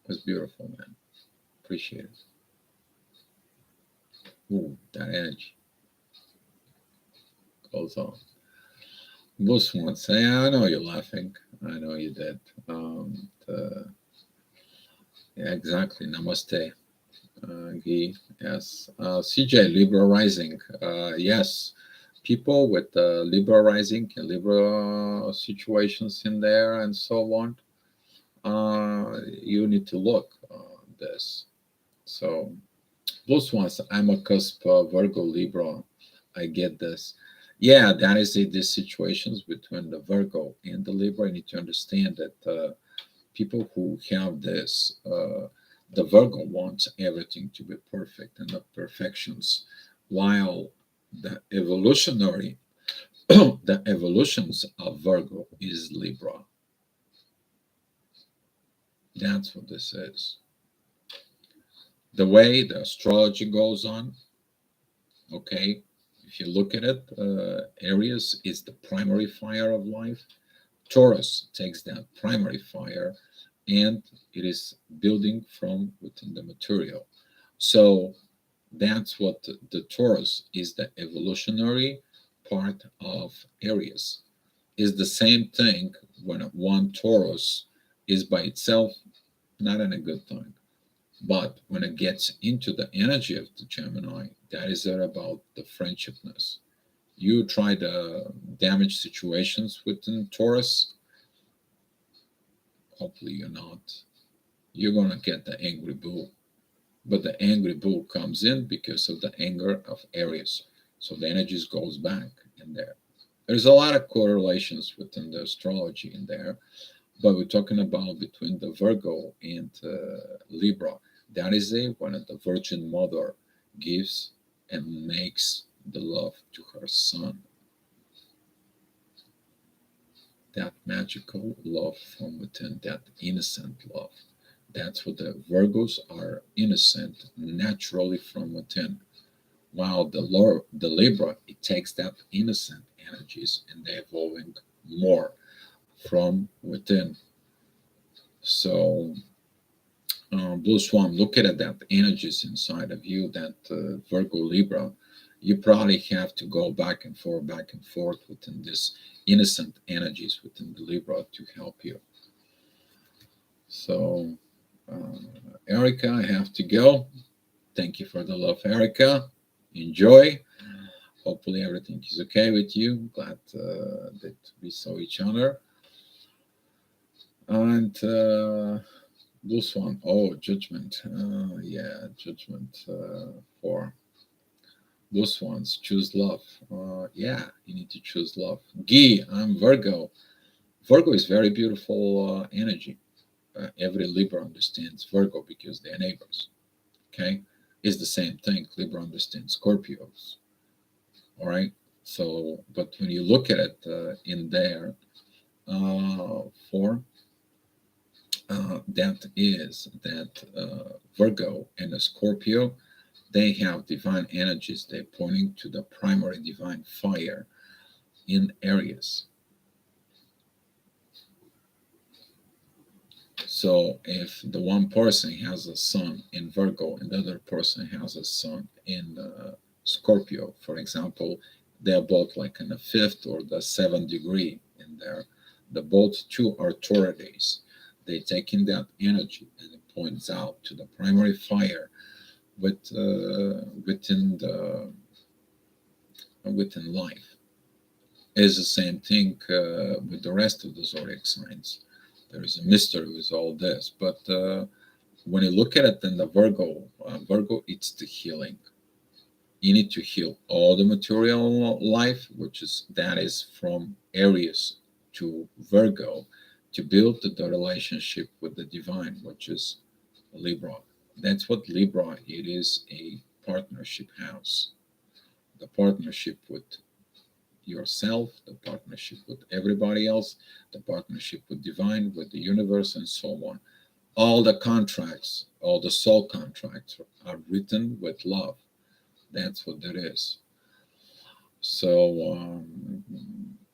it was beautiful, man. Appreciate it. Ooh, that energy goes on. Bruce wants, I know you're laughing. I know you did. Yeah, exactly. Namaste, Guy. Yes. CJ, Libra rising. Yes. People with Libra rising, Libra situations in there, and so on. You need to look this. So those ones, I'm a cusp Virgo Libra. I get this. Yeah, that is it. These situations between the Virgo and the Libra. You need to understand that people who have this, the Virgo wants everything to be perfect and not perfections, while the evolutionary, the evolutions of Virgo is Libra. That's what this is. The way the astrology goes on, okay, if you look at it, Aries is the primary fire of life. Taurus takes that primary fire and it is building from within the material. So that's what the Taurus is, the evolutionary part of Aries. Is the same thing when one Taurus is by itself, not in a good time. But when it gets into the energy of the Gemini, that is about the friendshipness. You try to damage situations within Taurus, hopefully you're not. You're going to get the angry bull. But the angry bull comes in because of the anger of Aries. So the energies goes back in there. There's a lot of correlations within the astrology in there, but we're talking about between the Virgo and Libra. That is a when the Virgin Mother gives and makes the love to her son. That magical love from within, that innocent love. That's what the Virgos are, innocent naturally from within. While the Libra, it takes that innocent energies and they're evolving more from within. So, Blue Swan, looking at that energies inside of you, that Virgo Libra, you probably have to go back and forth within this innocent energies within the Libra to help you. So, uh, Erica, I have to go. Thank you for the love, Erica. Enjoy. Hopefully, everything is okay with you. Glad that we saw each other. And this one, oh, judgment. Yeah, judgment for those ones. Choose love. Yeah, you need to choose love. Guy, I'm Virgo. Virgo is very beautiful energy. Every Libra understands Virgo because they're neighbors. Okay, it's the same thing. Libra understands Scorpios. All right. So, but when you look at it in there, for that is that Virgo and a Scorpio, they have divine energies. They're pointing to the primary divine fire in Aries. So if the one person has a sun in Virgo and the other person has a sun in Scorpio, for example, they're both like in the fifth or the seventh degree in there. The both two are Taurides. They take in that energy and it points out to the primary fire with within life. Is the same thing with the rest of the zodiac signs. There is a mystery with all this, but when you look at it, then the Virgo, it's the healing. You need to heal all the material life, which is that is from Aries to Virgo, to build the relationship with the divine, which is Libra. That's what Libra. It is a partnership house. The partnership with yourself, the partnership with everybody else, the partnership with divine, with the universe, and so on. All the contracts, all the soul contracts are written with love. That's what it is. So,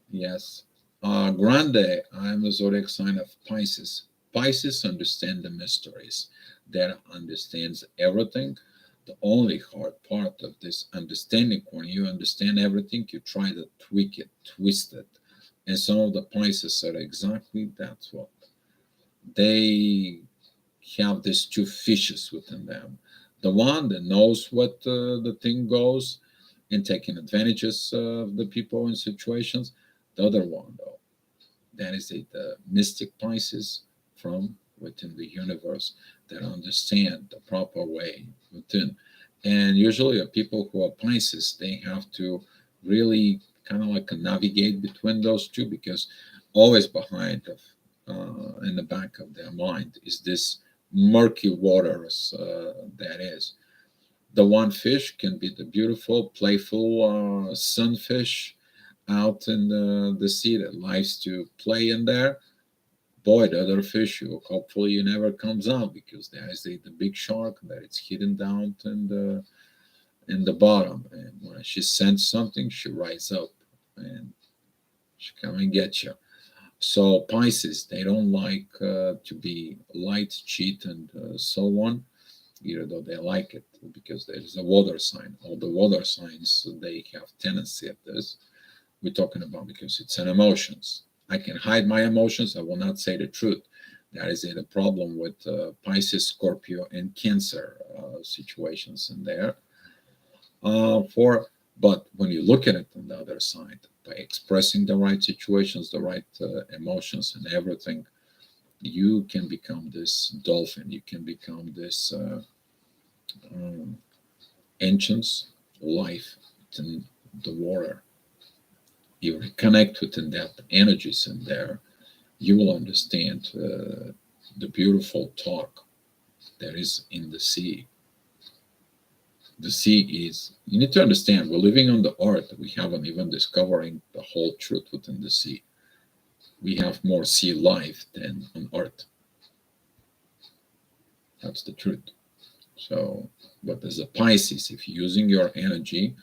yes. Grande, I'm a zodiac sign of Pisces. Pisces understand the mysteries. That understands everything. The only hard part of this understanding, when you understand everything, you try to tweak it, twist it, And some of the Pisces are exactly that's what they have these two fishes within them. The one that knows what the thing goes and taking advantages of the people and situations. The other one, though, that is the mystic Pisces from within the universe that understand the proper way within. And usually, people who are Pisces, they have to really kind of like navigate between those two because always behind of in the back of their mind is this murky waters that is. The one fish can be the beautiful, playful sunfish out in the sea that likes to play in there. Boy, the other fish, you hopefully it never comes out because there is the big shark that it's hidden down in the bottom. And when she scents something, she rises up and she come and get you. So Pisces, they don't like to be light, cheat, and so on, even though they like it because there's a water sign. All the water signs, they have tendency of this. We're talking about because it's an emotions. I can hide my emotions. I will not say the truth. That is the problem with Pisces, Scorpio, and Cancer situations in there. For but when you look at it on the other side, by expressing the right situations, the right emotions, and everything, you can become this dolphin. You can become this um, ancient life in the water. You reconnect within that energies in there, you will understand the beautiful talk that is in the sea. The sea is, you need to understand, we're living on the earth. We haven't even discovering the whole truth within the sea. We have more sea life than on earth. That's the truth. So, but as a Pisces, if you're using your energy,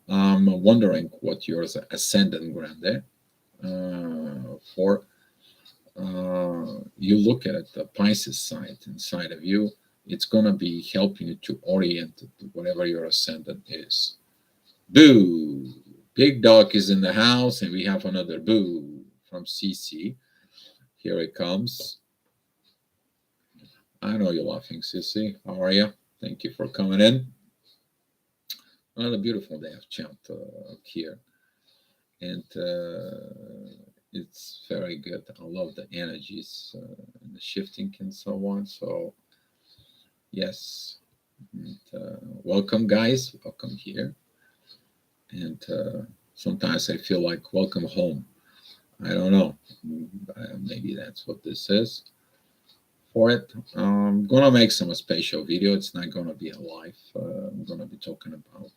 I'm wondering what your ascendant grande for you look at it, the Pisces side inside of you, it's going to be helping you to orient to whatever your ascendant is. Boo! Big dog is in the house, and we have another boo from CC. Here it comes. I know you're laughing, CC. How are you? Thank you for coming in. Another beautiful day of chat here. And it's very good. I love the energies and the shifting and so on. So, yes. And, welcome, guys. Welcome here. And sometimes I feel like welcome home. I don't know. Maybe that's what this is for it. I'm going to make some special video. It's not going to be a live. I'm going to be talking about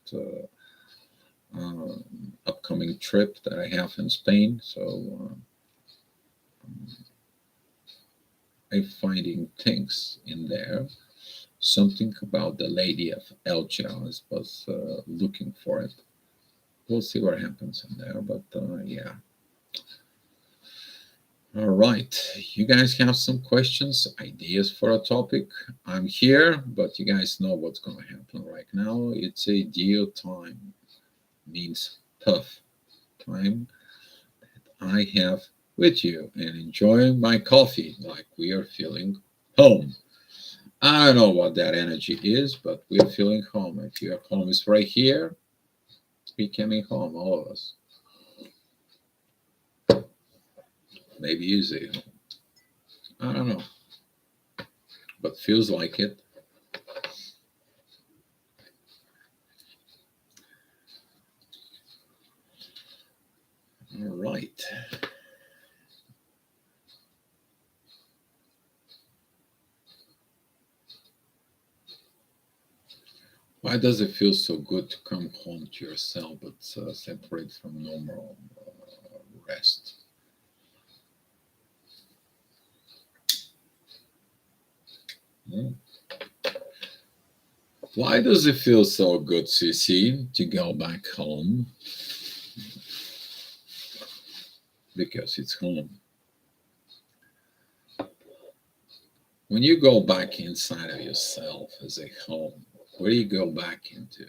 upcoming trip that I have in Spain. So I'm finding things in there. Something about the Lady of Elche. I was looking for it. We'll see what happens in there. But yeah. All right. You guys have some questions, ideas for a topic? I'm here, but you guys know what's going to happen right now. It's a deal time. Means tough time that I have with you and enjoying my coffee like we are feeling home. I don't know what that energy is, but we're feeling home. If your home is right here, we coming home, all of us. Maybe easy. I don't know, but feels like it. All right. Why does it feel so good to come home to yourself but separate from normal rest? Hmm. Why does it feel so good, Cece, to go back home? Because it's home. When you go back inside of yourself as a home, where do you go back into?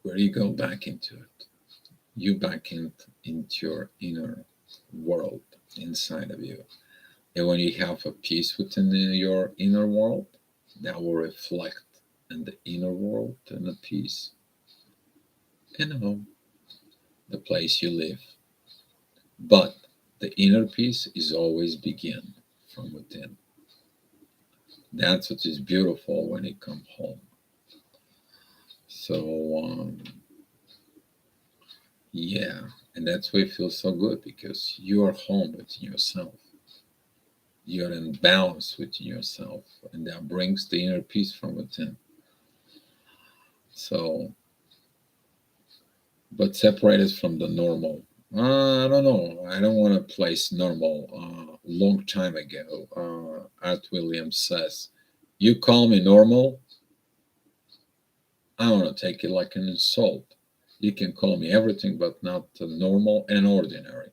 Where do you go back into it? you back into your inner world inside of you. And when you have a peace within your inner world, that will reflect in the inner world and the peace and home, the place you live. But the inner peace is always begin from within. That's what is beautiful when you come home. So yeah, and that's why it feels so good because you are home within yourself. You're in balance within yourself, and that brings the inner peace from within. So, but separated from the normal. I don't know. I don't want to place normal. Long time ago, Art Williams says, "You call me normal, I want to take it like an insult. You can call me everything, but not normal and ordinary.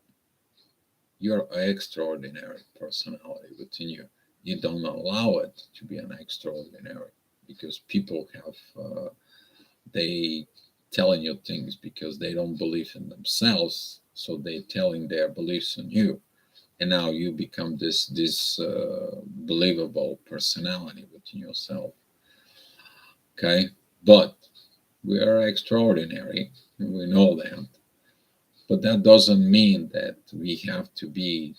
You're an extraordinary personality within you. You don't allow it to be an extraordinary because people have they telling you things because they don't believe in themselves, so they telling their beliefs in you, and now you become this believable personality within yourself. Okay, but we are extraordinary, and we know that. But that doesn't mean that we have to be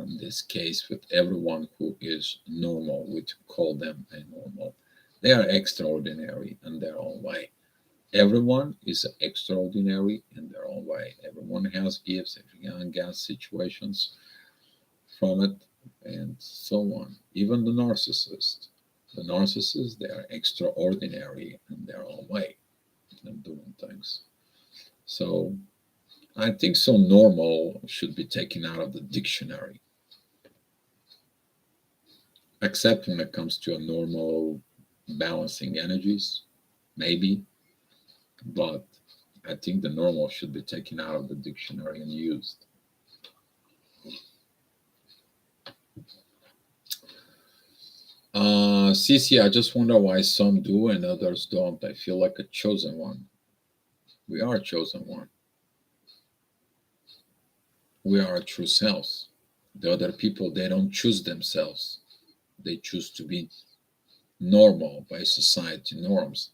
this case with everyone who is normal, we call them a normal. They are extraordinary in their own way. Everyone is extraordinary in their own way. Everyone has gifts, everyone has situations from it, and so on. Even the narcissist. The narcissists, they are extraordinary in their own way of doing things. So I think so normal should be taken out of the dictionary. Except when it comes to a normal balancing energies, maybe. But I think the normal should be taken out of the dictionary and used. Cece, I just wonder why some do and others don't. I feel like a chosen one. We are a chosen one. We are our true selves. The other people, they don't choose themselves. They choose to be normal by society norms.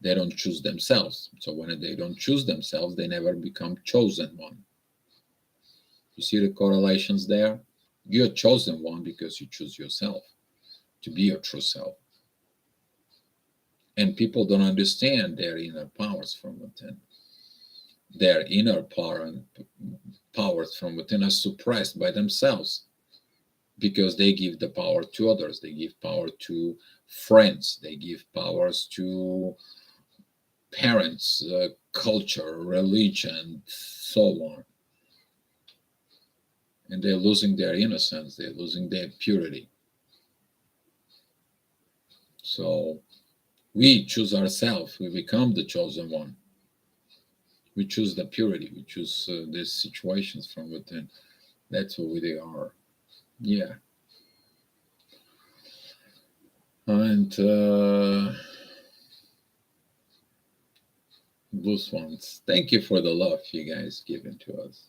They don't choose themselves. So when they don't choose themselves, they never become chosen one. You see the correlations there? You're chosen one because you choose yourself to be your true self. And people don't understand their inner powers from within. Their inner power and powers from within are suppressed by themselves because they give the power to others. They give power to friends. They give powers to parents, culture, religion, so on. And they're losing their innocence. They're losing their purity. So we choose ourselves. We become the chosen one. We choose the purity. We choose these situations from within. That's who they are. Yeah. And blue swans. Thank you for the love you guys given to us.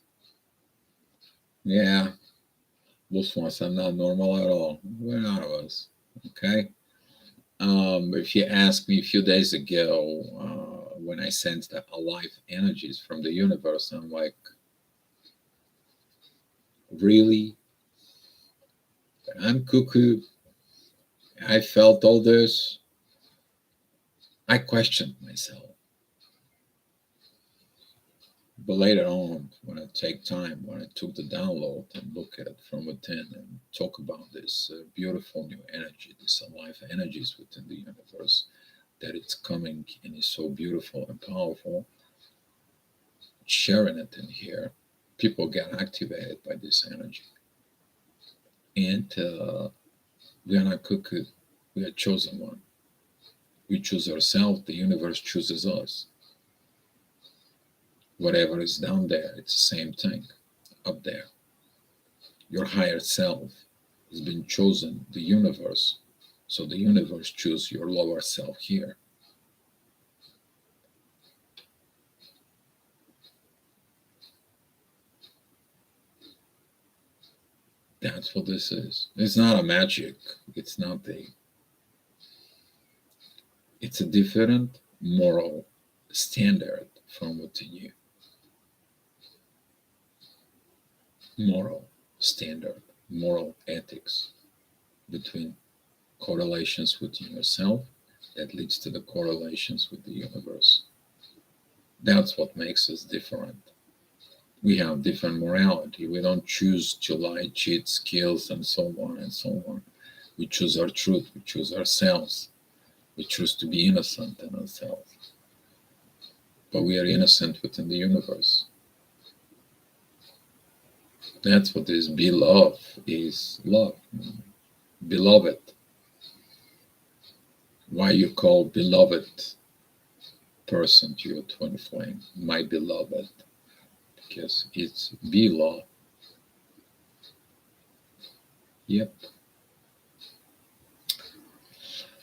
Yeah, blue swans. I'm not normal at all. We're none of us. Okay. If you asked me a few days ago when I sensed that alive energies from the universe, I'm like, really? I'm cuckoo. I felt all this. I questioned myself. But later on, when I take time, when I took the download and look at it from within and talk about this beautiful new energy, this alive energies within the universe, that it's coming and is so beautiful and powerful, sharing it in here, people get activated by this energy. And we are not cuckoo, we are chosen one. We choose ourselves, the universe chooses us. Whatever is down there, it's the same thing up there. Your higher self has been chosen, the universe. So the universe chooses your lower self here. That's what this is. It's not a magic. It's not a. It's a different moral standard from within you. Moral standard, moral ethics between correlations within yourself that leads to the correlations with the universe. That's what makes us different. We have different morality. We don't choose to lie, cheat, skills, and so on and so on. We choose our truth. We choose ourselves. We choose to be innocent in ourselves. But we are innocent within the universe. That's what this beloved is love. Beloved. Why you call beloved person to your twin flame my beloved? Because it's beloved. Yep.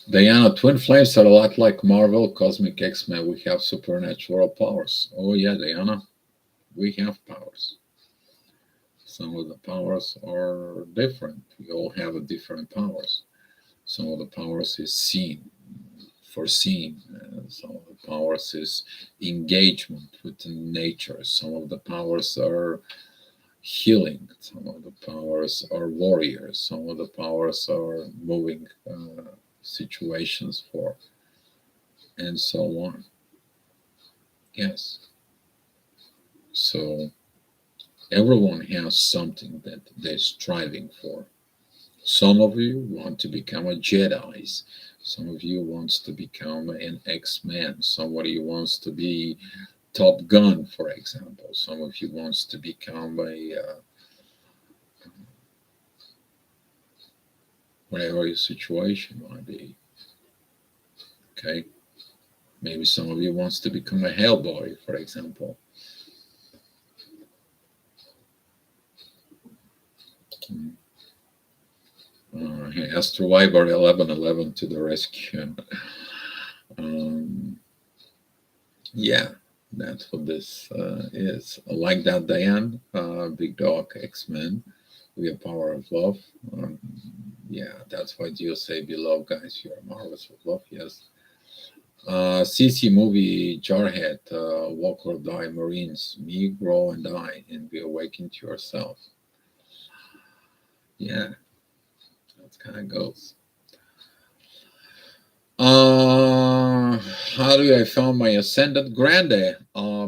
Diana, twin flames are a lot like Marvel, Cosmic X-Men. We have supernatural powers. Oh yeah, Diana, we have powers. Some of the powers are different. We all have a different powers. Some of the powers is seen, foreseen. Some of the powers is engagement with nature. Some of the powers are healing. Some of the powers are warriors. Some of the powers are moving situations for, and so on. Yes. So everyone has something that they're striving for. Some of you want to become a Jedi. Some of you wants to become an X-Man. Somebody wants to be Top Gun, for example. Some of you wants to become a whatever your situation might be. Okay, maybe some of you wants to become a Hellboy, for example. Astro Viber 1111 to the rescue. Yeah, that's what this is. Like that, Diane, Big Dog, X-Men, we have power of love. Yeah, that's why you say beloved, guys. You are marvelous with love. Yes. CC movie, Jarhead, Walk or Die, Marines, Me, Grow and Die, and be awakened to yourself. Yeah, that's kind of goes. How do I found my ascendant grande?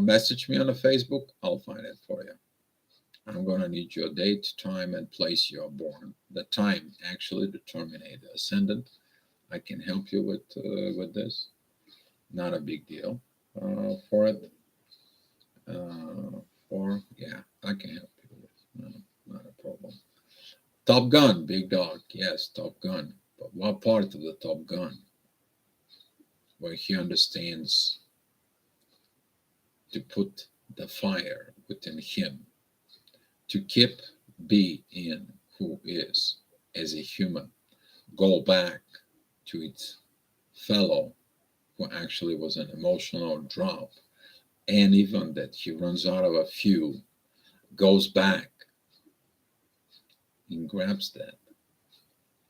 Message me on the Facebook. I'll find it for you. I'm gonna need your date, time, and place you are born. The time actually determine the ascendant. I can help you with this. Not a big deal for it. For yeah, I can help you with. No, not a problem. Top Gun, Big Dog. Yes, Top Gun. But what part of the Top Gun? Where he understands to put the fire within him, to keep being who is as a human, go back to its fellow who actually was an emotional drop, and even that he runs out of a fuel, goes back and grabs that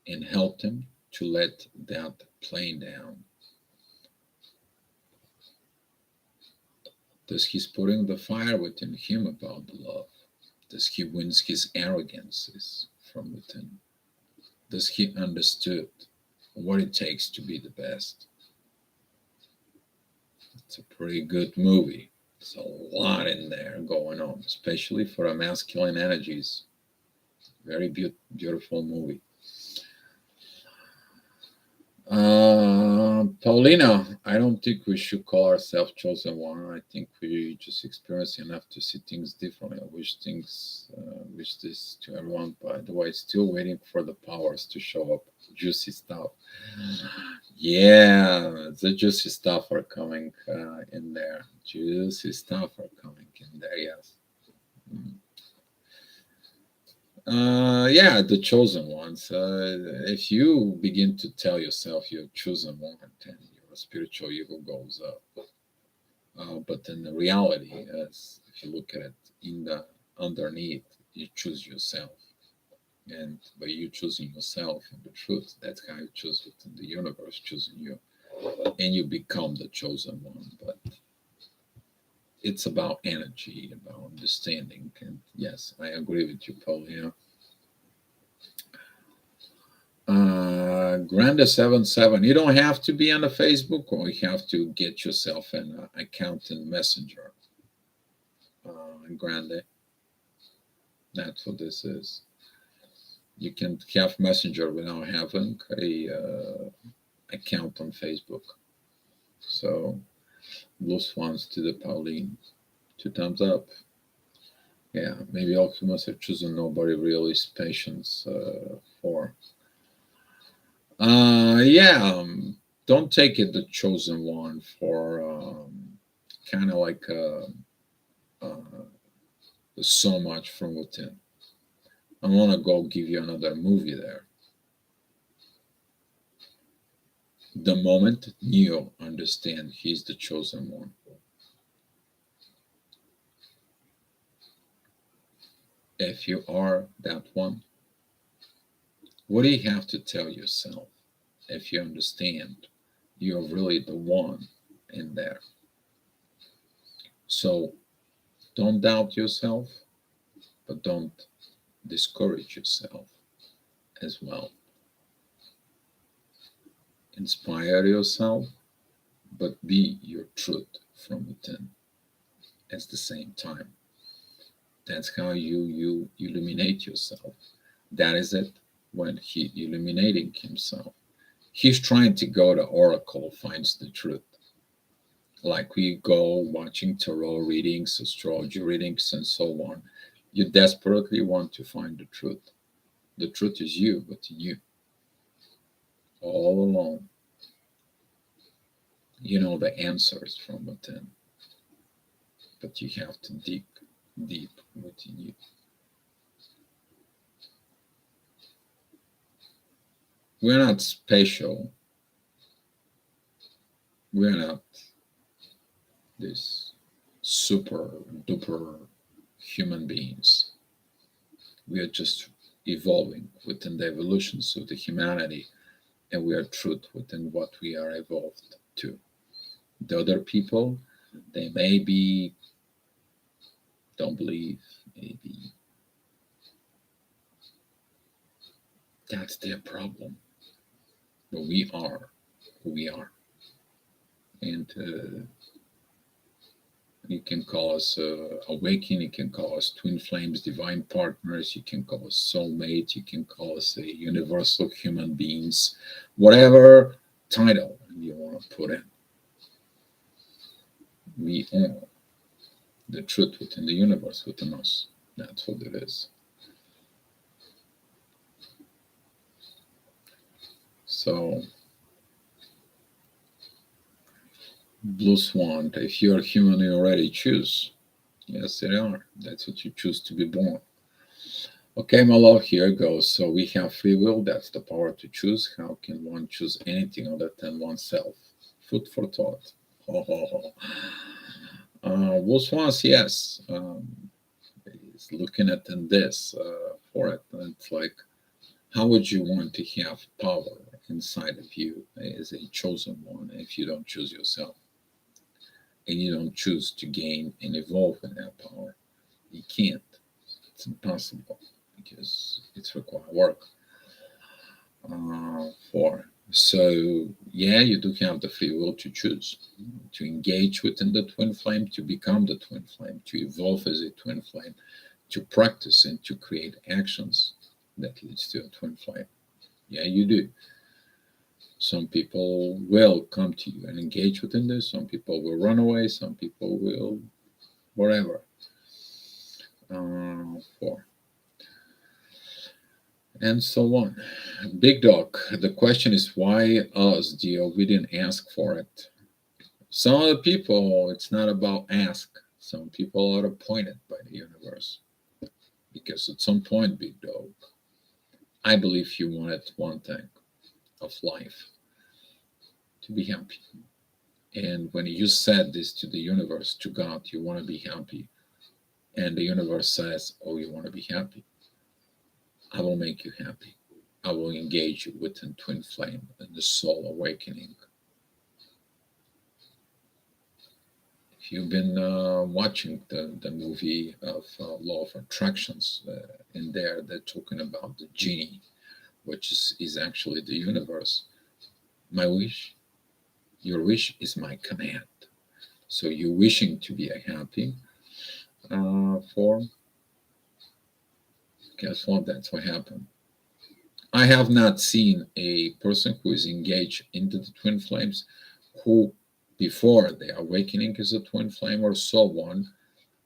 and helped him to let that plane down. Thus he's putting the fire within him about the love. Thus he wins his arrogances from within. Thus he understood what it takes to be the best. It's a pretty good movie. There's a lot in there going on, especially for a masculine energies. Very beautiful movie. Paulina, I don't think we should call ourselves chosen one. I think we just experience enough to see things differently. I wish this to everyone. By the way, still waiting for the powers to show up. Juicy stuff. Yeah, the juicy stuff are coming in there. Juicy stuff are coming in there. Yes. Mm. Yeah, the chosen ones. If you begin to tell yourself you're chosen one, then your spiritual ego goes up. But then the reality is, if you look at it in the underneath, you choose yourself. And by you choosing yourself and the truth, that's how you choose within the universe choosing you, and you become the chosen one. But it's about energy, about understanding. And yes, I agree with you, Paulina. Granda77, you don't have to be on the Facebook, or you have to get yourself an account in Messenger. Grande, that's what this is. You can have Messenger without having a account on Facebook. So, blue swans to the Pauline. 2 thumbs up. Yeah, maybe Alchemist have chosen nobody really is patience for. Yeah, don't take it the chosen one for kind of like so much from within. I want to go give you another movie there. The moment Neo understands he's the chosen one. If you are that one, what do you have to tell yourself if you understand you're really the one in there? So don't doubt yourself, but don't discourage yourself as well. Inspire yourself, but be your truth from within at the same time. That's how you illuminate yourself. That is it. When he illuminating himself, he's trying to go to oracle, finds the truth. Like we go watching tarot readings, astrology readings, and so on. You desperately want to find the truth. The truth is you, within you, all alone. You know the answers from within, but you have to dig deep within you. We're not special. We're not this super duper human beings. We are just evolving within the evolutions of the humanity, and we are truth within what we are evolved to. The other people, they maybe don't believe, maybe that's their problem. But we are who we are. And you can call us awakening, you can call us twin flames, divine partners, you can call us soulmate, you can call us a universal human beings, whatever title you want to put in. We are the truth within the universe within us. That's what it is. So, Blue Swan, if you're human, you already choose. Yes, they are. That's what you choose to be born. Okay, my love, here goes. So we have free will. That's the power to choose. How can one choose anything other than oneself? Food for thought. Ho, ho, ho. Blue Swans, yes. Is looking at this for it. It's like, how would you want to have power inside of you as a chosen one if you don't choose yourself? And you don't choose to gain and evolve in that power? You can't. It's impossible because it's required work for. So yeah, you do have the free will to choose, to engage within the twin flame, to become the twin flame, to evolve as a twin flame, to practice and to create actions that leads to a twin flame. Yeah, you do. Some people will come to you and engage within this. Some people will run away. Some people will whatever. For and so on. Big dog. The question is why us, Dio? We didn't ask for it. Some of the people, it's not about ask. Some people are appointed by the universe because at some point, big dog, I believe you wanted one thing of life, to be happy. And when you said this to the universe, to God, you want to be happy, and the universe says, oh, you want to be happy, I will make you happy. I will engage you within twin flame and the soul awakening. If you've been watching the movie of Law of Attractions, in there they're talking about the genie, which is actually the universe. My wish, your wish is my command. So you're wishing to be a happy form. Guess what? That's what happened. I have not seen a person who is engaged into the twin flames who, before the awakening as a twin flame or so on,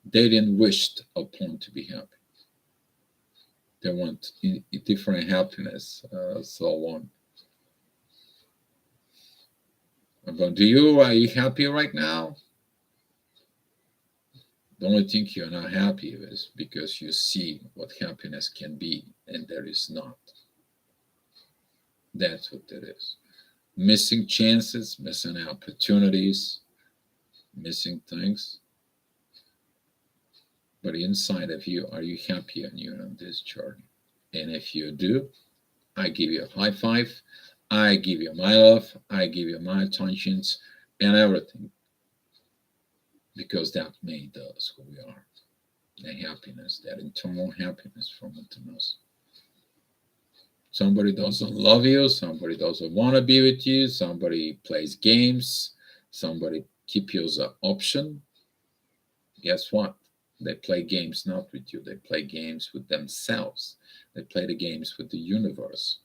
they didn't wish upon to be happy. They want different happiness, so on. But are you happy right now? The only thing you're not happy is because you see what happiness can be, and there is not. That's what it is. Missing chances, missing opportunities, missing things. But inside of you, are you happy and you're on this journey? And if you do, I give you a high five. I give you my love. I give you my attentions and everything because that made us who we are. The happiness, that internal happiness from within us. Somebody doesn't love you, somebody doesn't want to be with you, somebody plays games, somebody keep you as an option. Guess what? They play games not with you, they play games with themselves. They play the games with the universe.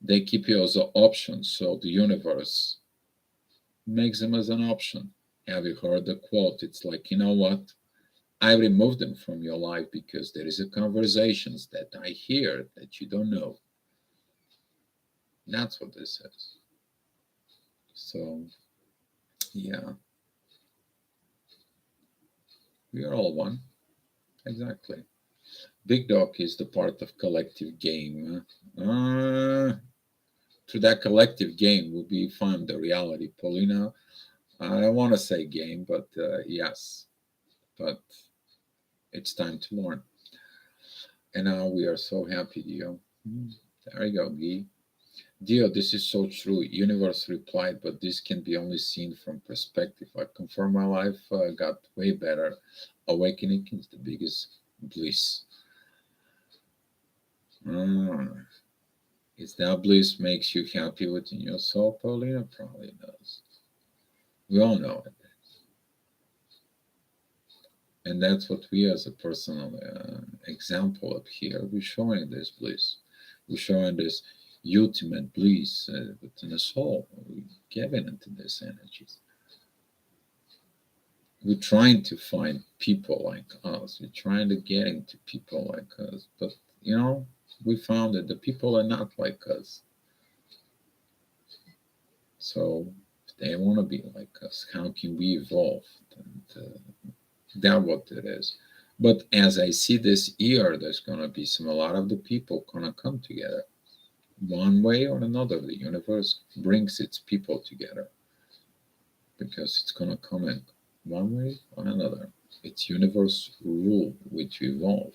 They keep you as an option, so the universe makes them as an option. Have you heard the quote? It's like, you know what? I remove them from your life because there is a conversations that I hear that you don't know. That's what this is. So, yeah, we are all one. Exactly. Big dog is the part of collective game. Through that collective game will be found the reality. Paulina, I don't want to say game, but yes, but it's time to learn. And now we are so happy, Dio. There you go, Guy. Dio, this is so true. Universe replied, but this can be only seen from perspective. I confirm my life got way better. Awakening is the biggest bliss. Mm. Is that bliss makes you happy within your soul, Paulina? Probably does. We all know it. And that's what we as a personal example up here, we're showing this bliss. We're showing this ultimate bliss within the soul. We're giving into these energies. We're trying to find people like us. We're trying to get into people like us. But, we found that the people are not like us. So if they want to be like us, how can we evolve? And that's what it is. But as I see this year, there's going to be a lot of the people going to come together. One way or another, the universe brings its people together because it's going to come in one way or another. It's universe rule which evolve.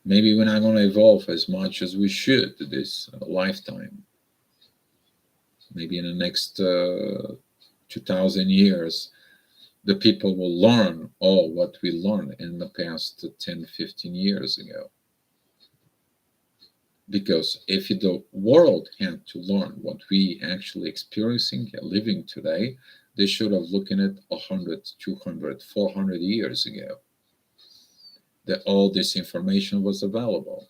Maybe we're not going to evolve as much as we should this lifetime. Maybe in the next 2,000 years, the people will learn all what we learned in the past 10, 15 years ago. Because if the world had to learn what we actually experiencing and living today, they should have looked at it 100, 200, 400 years ago. That all this information was available.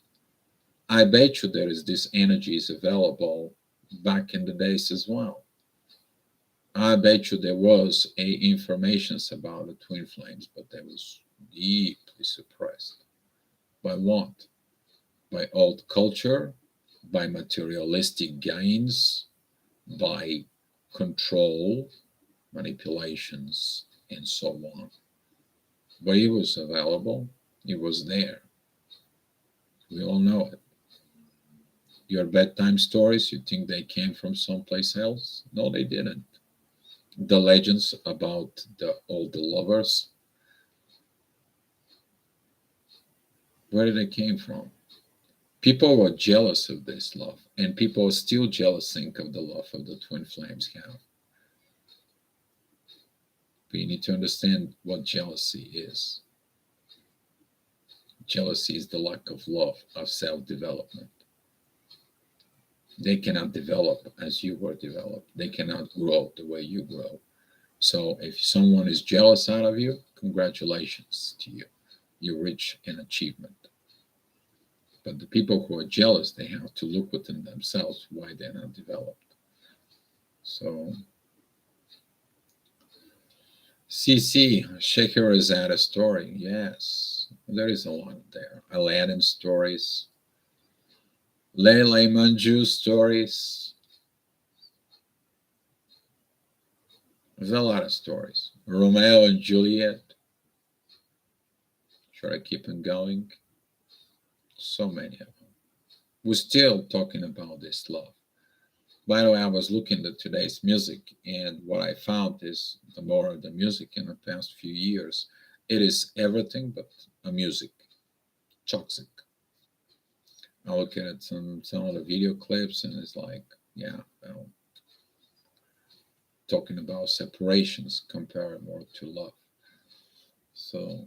I bet you there is this energy is available back in the days as well. I bet you there was informations about the twin flames, but they was deeply suppressed. By what? By old culture, by materialistic gains, by control, manipulations, and so on. But it was available, it was there. We all know it. Your bedtime stories, you think they came from someplace else? No, they didn't. The legends about all the lovers, where did they came from? People were jealous of this love, and people are still jealous think of the love of the twin flames have. But you need to understand what jealousy is. Jealousy is the lack of love, of self-development. They cannot develop as you were developed. They cannot grow the way you grow. So if someone is jealous out of you, congratulations to you. You reach an achievement. But the people who are jealous, they have to look within themselves why they're not developed. So CC, Scheherazade story. Yes, there is a lot there. Aladdin stories, Leila Manju stories. There's a lot of stories. Romeo and Juliet. Should I keep on going? So many of them. We're still talking about this love. By the way, I was looking at today's music, and what I found is the more of the music in the past few years, it is everything but a music. Toxic. I look at some of the video clips, and it's like, yeah, well, talking about separations compared more to love. So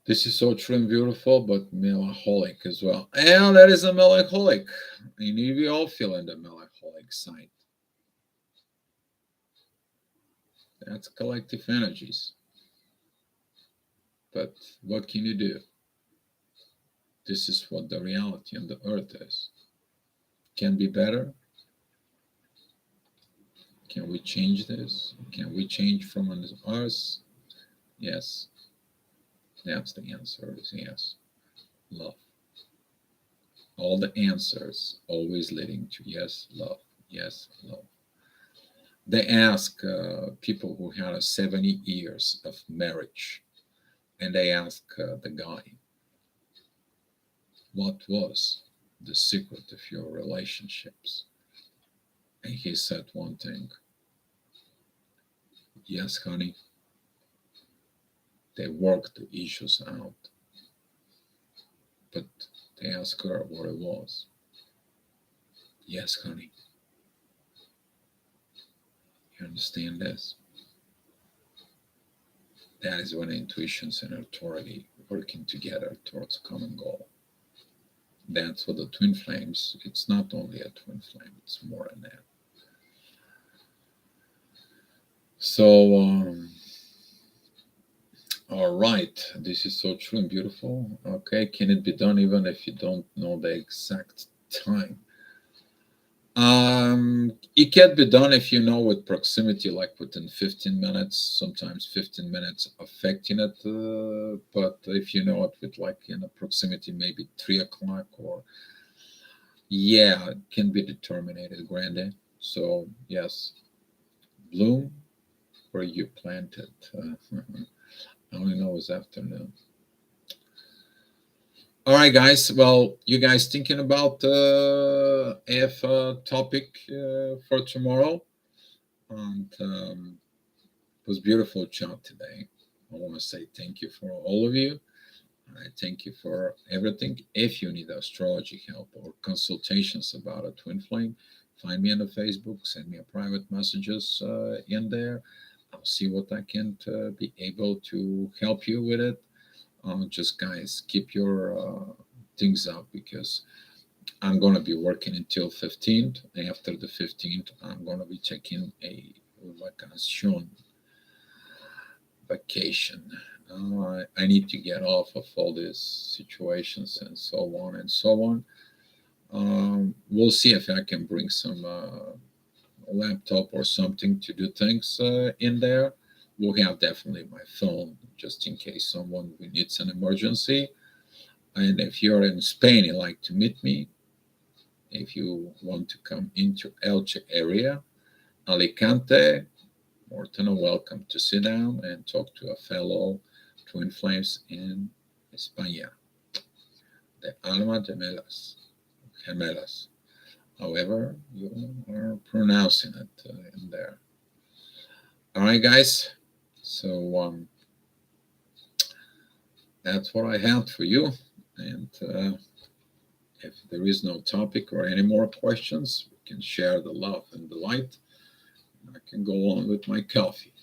this is so true and beautiful, but melancholic as well. And that is a melancholic. And we all feel in the melancholic side. That's collective energies. But what can you do? This is what the reality on the earth is. Can be better? Can we change this? Can we change from us? Yes. That's the answer is yes. Love. All the answers always leading to yes, love. Yes, love. They ask people who had 70 years of marriage, and they ask the guy, what was the secret of your relationships? And he said one thing, yes, honey, they worked the issues out. But they asked her what it was. Yes, honey. You understand this? That is when intuitions and authority working together towards a common goal. That's what the twin flames, it's not only a twin flame, it's more than that. So, all right, this is so true and beautiful. Okay, can it be done even if you don't know the exact time? It can be done if you know with proximity, like within 15 minutes, sometimes 15 minutes affecting it. But if you know it with like in a proximity, maybe 3 o'clock or yeah, it can be determined, Grande. So yes, bloom where you planted. I only know it's afternoon. All right, guys. Well, you guys thinking about AF topic for tomorrow? And it was beautiful chat today. I want to say thank you for all of you. I thank you for everything. If you need astrology help or consultations about a twin flame, find me on the Facebook. Send me a private messages in there. I'll see what I can be able to help you with it. Just guys, keep your things up because I'm going to be working until 15th. After the 15th, I'm going to be taking a vacation. I need to get off of all these situations and so on and so on. We'll see if I can bring some laptop or something to do things in there. We'll have definitely my phone just in case someone needs an emergency. And if you're in Spain and like to meet me, if you want to come into Elche area, Alicante, more than welcome to sit down and talk to a fellow twin flames in España. The alma gemelas. However, you are pronouncing it in there. All right, guys. So that's what I had for you. And if there is no topic or any more questions, we can share the love and the light. I can go on with my coffee.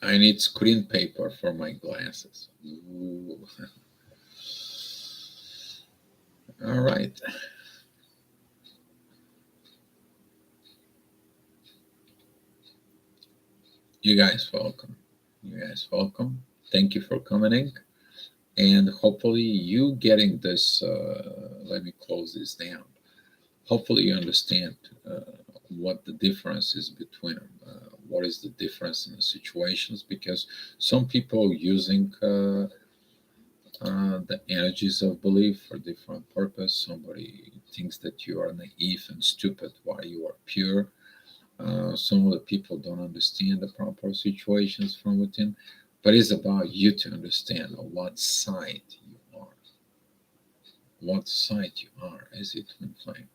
I need screen paper for my glasses. Ooh. All right. You guys welcome. You guys welcome. Thank you for coming in. And hopefully you getting this, let me close this down. Hopefully you understand what the difference is between them. What is the difference in the situations? Because some people using the energies of belief for different purpose. Somebody thinks that you are naive and stupid while you are pure. Some of the people don't understand the proper situations from within, but it's about you to understand on what side you are. What side you are as a twin flame.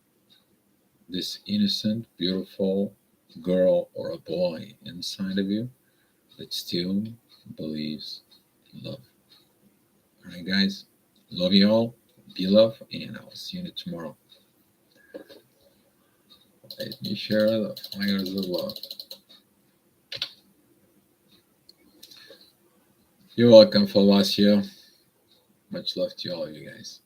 This innocent, beautiful girl or a boy inside of you that still believes in love. All right, guys. Love you all. Be love, and I'll see you tomorrow. Let me share the fires of love. You're welcome, Falacia. Much love to all of you guys.